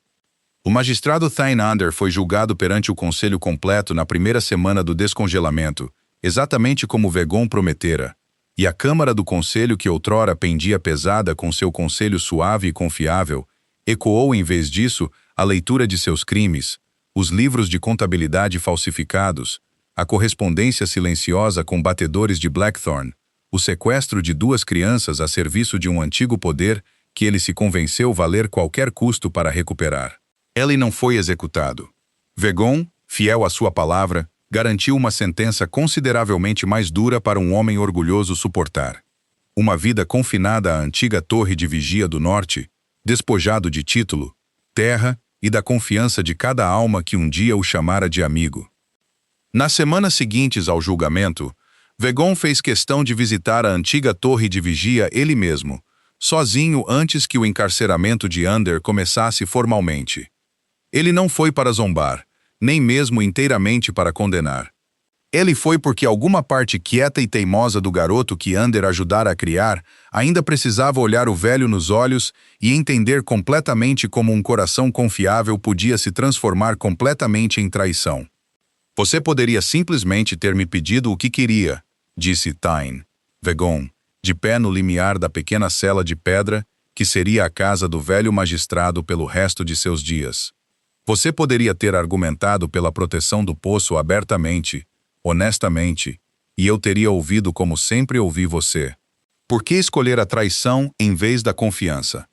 O magistrado Thainander foi julgado perante o conselho completo na primeira semana do descongelamento, exatamente como Vegon prometera, e a câmara do conselho que outrora pendia pesada com seu conselho suave e confiável, ecoou em vez disso a leitura de seus crimes, os livros de contabilidade falsificados, a correspondência silenciosa com batedores de Blackthorn, o sequestro de 2 crianças a serviço de um antigo poder que ele se convenceu valer qualquer custo para recuperar. Ele não foi executado. Vegon, fiel à sua palavra, garantiu uma sentença consideravelmente mais dura para um homem orgulhoso suportar. Uma vida confinada à antiga torre de vigia do norte, despojado de título, terra e da confiança de cada alma que um dia o chamara de amigo. Nas semanas seguintes ao julgamento, Vegon fez questão de visitar a antiga torre de vigia ele mesmo, sozinho antes que o encarceramento de Ander começasse formalmente. Ele não foi para zombar, nem mesmo inteiramente para condenar. Ele foi porque alguma parte quieta e teimosa do garoto que Ander ajudara a criar ainda precisava olhar o velho nos olhos e entender completamente como um coração confiável podia se transformar completamente em traição. Você poderia simplesmente ter me pedido o que queria, disse Tain, Vegon, de pé no limiar da pequena cela de pedra que seria a casa do velho magistrado pelo resto de seus dias. Você poderia ter argumentado pela proteção do poço abertamente, honestamente, e eu teria ouvido como sempre ouvi você. Por que escolher a traição em vez da confiança?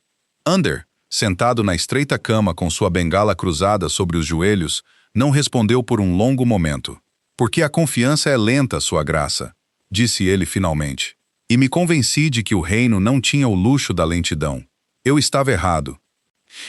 Ander, sentado na estreita cama com sua bengala cruzada sobre os joelhos, não respondeu por um longo momento. Porque a confiança é lenta, sua graça, disse ele finalmente. E me convenci de que o reino não tinha o luxo da lentidão. Eu estava errado.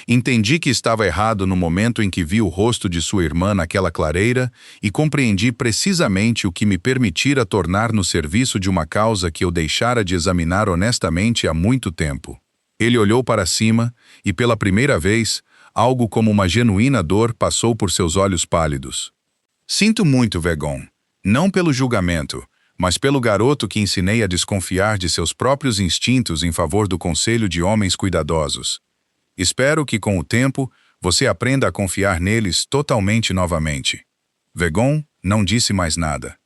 Entendi que estava errado no momento em que vi o rosto de sua irmã naquela clareira e compreendi precisamente o que me permitira tornar no serviço de uma causa que eu deixara de examinar honestamente há muito tempo. Ele olhou para cima e, pela primeira vez, algo como uma genuína dor passou por seus olhos pálidos. Sinto muito, Vegon. Não pelo julgamento, mas pelo garoto que ensinei a desconfiar de seus próprios instintos em favor do conselho de homens cuidadosos. Espero que, com o tempo, você aprenda a confiar neles totalmente novamente. Vegon não disse mais nada.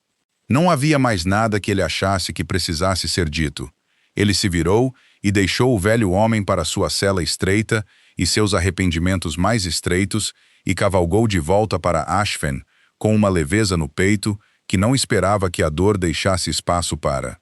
Não havia mais nada que ele achasse que precisasse ser dito. Ele se virou e deixou o velho homem para sua cela estreita e seus arrependimentos mais estreitos e cavalgou de volta para Ashfen, com uma leveza no peito que não esperava que a dor deixasse espaço para.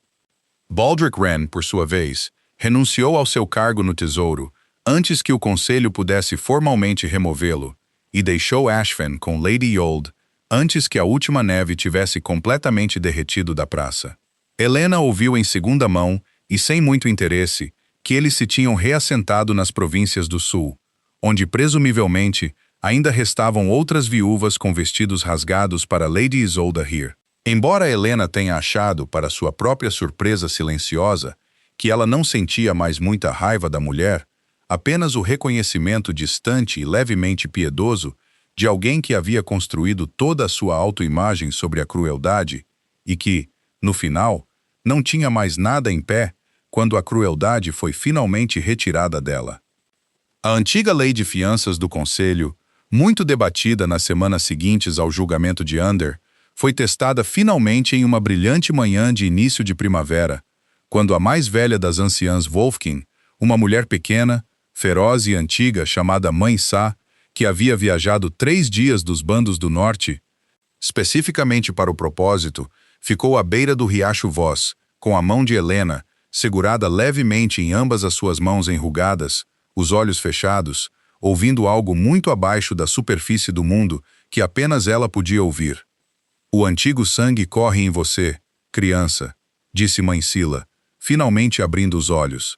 Baldric Wren, por sua vez, renunciou ao seu cargo no tesouro, antes que o conselho pudesse formalmente removê-lo, e deixou Ashfen com Lady Yold, antes que a última neve tivesse completamente derretido da praça. Helena ouviu em segunda mão, e sem muito interesse, que eles se tinham reassentado nas províncias do sul, onde presumivelmente ainda restavam outras viúvas com vestidos rasgados para Lady Isolda Hir. Embora Helena tenha achado, para sua própria surpresa silenciosa, que ela não sentia mais muita raiva da mulher, apenas o reconhecimento distante e levemente piedoso de alguém que havia construído toda a sua autoimagem sobre a crueldade e que, no final, não tinha mais nada em pé quando a crueldade foi finalmente retirada dela. A antiga lei de fianças do Conselho, muito debatida nas semanas seguintes ao julgamento de Under, foi testada finalmente em uma brilhante manhã de início de primavera, quando a mais velha das anciãs Wolfkin, uma mulher pequena, feroz e antiga chamada Mãe Sá, que havia viajado 3 dias dos bandos do norte, especificamente para o propósito, ficou à beira do riacho Voz, com a mão de Helena, segurada levemente em ambas as suas mãos enrugadas, os olhos fechados, ouvindo algo muito abaixo da superfície do mundo que apenas ela podia ouvir. O antigo sangue corre em você, criança, disse Mãe Sila, finalmente abrindo os olhos.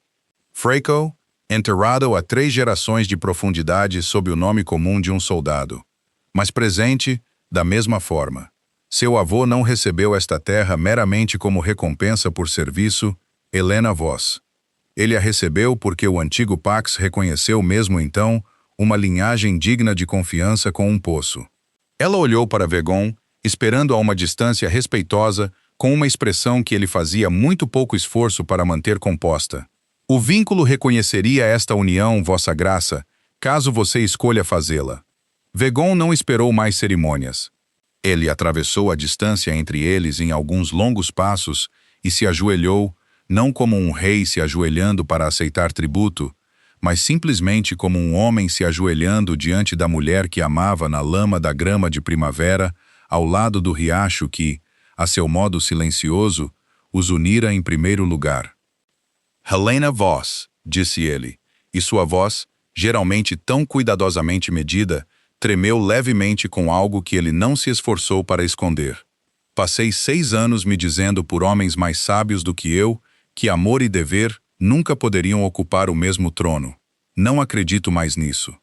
Freco, enterrado a 3 gerações de profundidade sob o nome comum de um soldado. Mas presente, da mesma forma. Seu avô não recebeu esta terra meramente como recompensa por serviço, Helena Voss. Ele a recebeu porque o antigo Pax reconheceu mesmo então uma linhagem digna de confiança com um poço. Ela olhou para Vegon, esperando a uma distância respeitosa, com uma expressão que ele fazia muito pouco esforço para manter composta. O vínculo reconheceria esta união, Vossa Graça, caso você escolha fazê-la. Vegon não esperou mais cerimônias. Ele atravessou a distância entre eles em alguns longos passos e se ajoelhou, não como um rei se ajoelhando para aceitar tributo, mas simplesmente como um homem se ajoelhando diante da mulher que amava na lama da grama de primavera, ao lado do riacho que, a seu modo silencioso, os unira em primeiro lugar. Helena Voss, disse ele, e sua voz, geralmente tão cuidadosamente medida, tremeu levemente com algo que ele não se esforçou para esconder. Passei 6 anos me dizendo por homens mais sábios do que eu, que amor e dever nunca poderiam ocupar o mesmo trono. Não acredito mais nisso.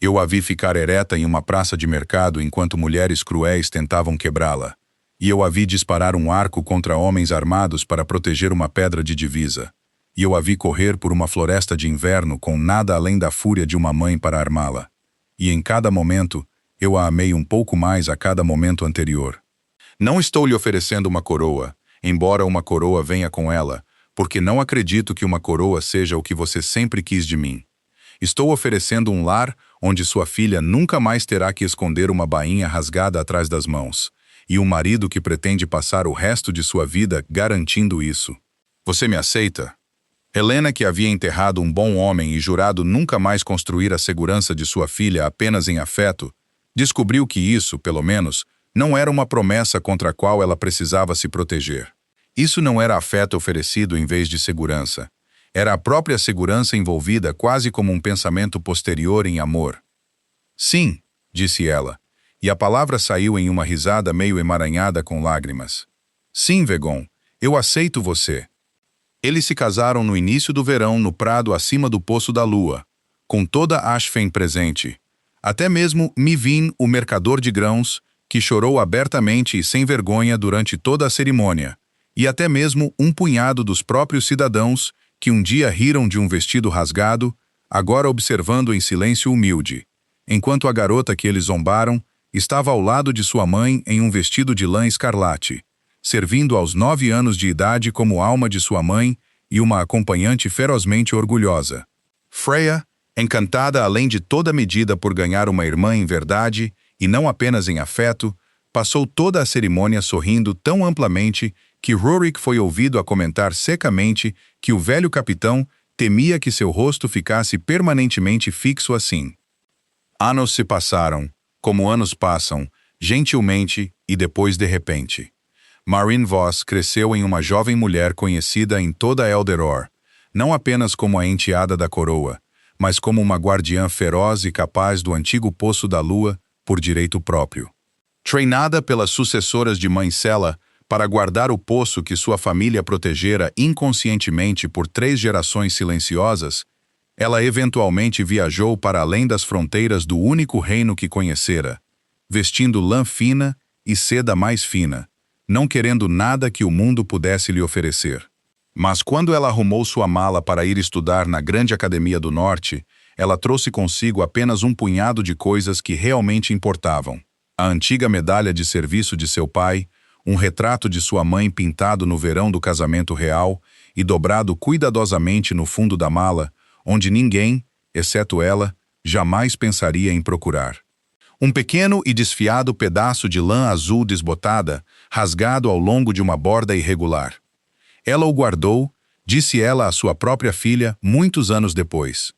Eu a vi ficar ereta em uma praça de mercado enquanto mulheres cruéis tentavam quebrá-la. E eu a vi disparar um arco contra homens armados para proteger uma pedra de divisa. E eu a vi correr por uma floresta de inverno com nada além da fúria de uma mãe para armá-la. E em cada momento, eu a amei um pouco mais a cada momento anterior. Não estou lhe oferecendo uma coroa, embora uma coroa venha com ela, porque não acredito que uma coroa seja o que você sempre quis de mim. Estou oferecendo um lar onde sua filha nunca mais terá que esconder uma bainha rasgada atrás das mãos, e um marido que pretende passar o resto de sua vida garantindo isso. Você me aceita? Helena, que havia enterrado um bom homem e jurado nunca mais construir a segurança de sua filha apenas em afeto, descobriu que isso, pelo menos, não era uma promessa contra a qual ela precisava se proteger. Isso não era afeto oferecido em vez de segurança. Era a própria segurança envolvida quase como um pensamento posterior em amor. Sim, disse ela, e a palavra saiu em uma risada meio emaranhada com lágrimas. Sim, Vegon, eu aceito você. Eles se casaram no início do verão no prado acima do Poço da Lua, com toda Ashfen presente. Até mesmo Mivin, o mercador de grãos, que chorou abertamente e sem vergonha durante toda a cerimônia, e até mesmo um punhado dos próprios cidadãos que um dia riram de um vestido rasgado, agora observando em silêncio humilde, enquanto a garota que eles zombaram estava ao lado de sua mãe em um vestido de lã escarlate, servindo aos 9 anos de idade como alma de sua mãe e uma acompanhante ferozmente orgulhosa. Freya, encantada além de toda medida por ganhar uma irmã em verdade e não apenas em afeto, passou toda a cerimônia sorrindo tão amplamente que Rurik foi ouvido a comentar secamente que o velho capitão temia que seu rosto ficasse permanentemente fixo assim. Anos se passaram, como anos passam, gentilmente e depois de repente. Marine Voss cresceu em uma jovem mulher conhecida em toda Elderor, não apenas como a enteada da coroa, mas como uma guardiã feroz e capaz do antigo Poço da Lua por direito próprio. Treinada pelas sucessoras de Mãe Sela para guardar o poço que sua família protegera inconscientemente por 3 gerações silenciosas, ela eventualmente viajou para além das fronteiras do único reino que conhecera, vestindo lã fina e seda mais fina, não querendo nada que o mundo pudesse lhe oferecer. Mas quando ela arrumou sua mala para ir estudar na Grande Academia do Norte, ela trouxe consigo apenas um punhado de coisas que realmente importavam. A antiga medalha de serviço de seu pai, um retrato de sua mãe pintado no verão do casamento real e dobrado cuidadosamente no fundo da mala, onde ninguém, exceto ela, jamais pensaria em procurar. Um pequeno e desfiado pedaço de lã azul desbotada, rasgado ao longo de uma borda irregular. Ela o guardou, disse ela à sua própria filha muitos anos depois.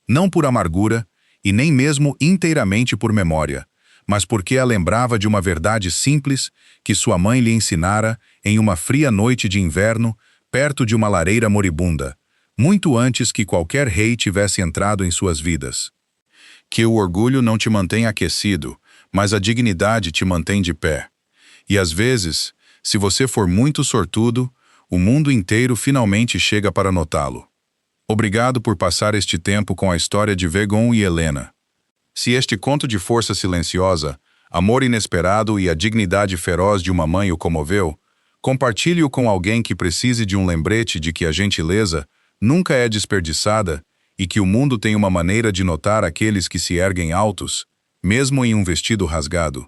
Não por amargura, e nem mesmo inteiramente por memória, mas porque a lembrava de uma verdade simples que sua mãe lhe ensinara em uma fria noite de inverno, perto de uma lareira moribunda, muito antes que qualquer rei tivesse entrado em suas vidas. Que o orgulho não te mantém aquecido, mas a dignidade te mantém de pé. E às vezes, se você for muito sortudo, o mundo inteiro finalmente chega para notá-lo. Obrigado por passar este tempo com a história de Vegon e Helena. Se este conto de força silenciosa, amor inesperado e a dignidade feroz de uma mãe o comoveu, compartilhe-o com alguém que precise de um lembrete de que a gentileza nunca é desperdiçada e que o mundo tem uma maneira de notar aqueles que se erguem altos, mesmo em um vestido rasgado.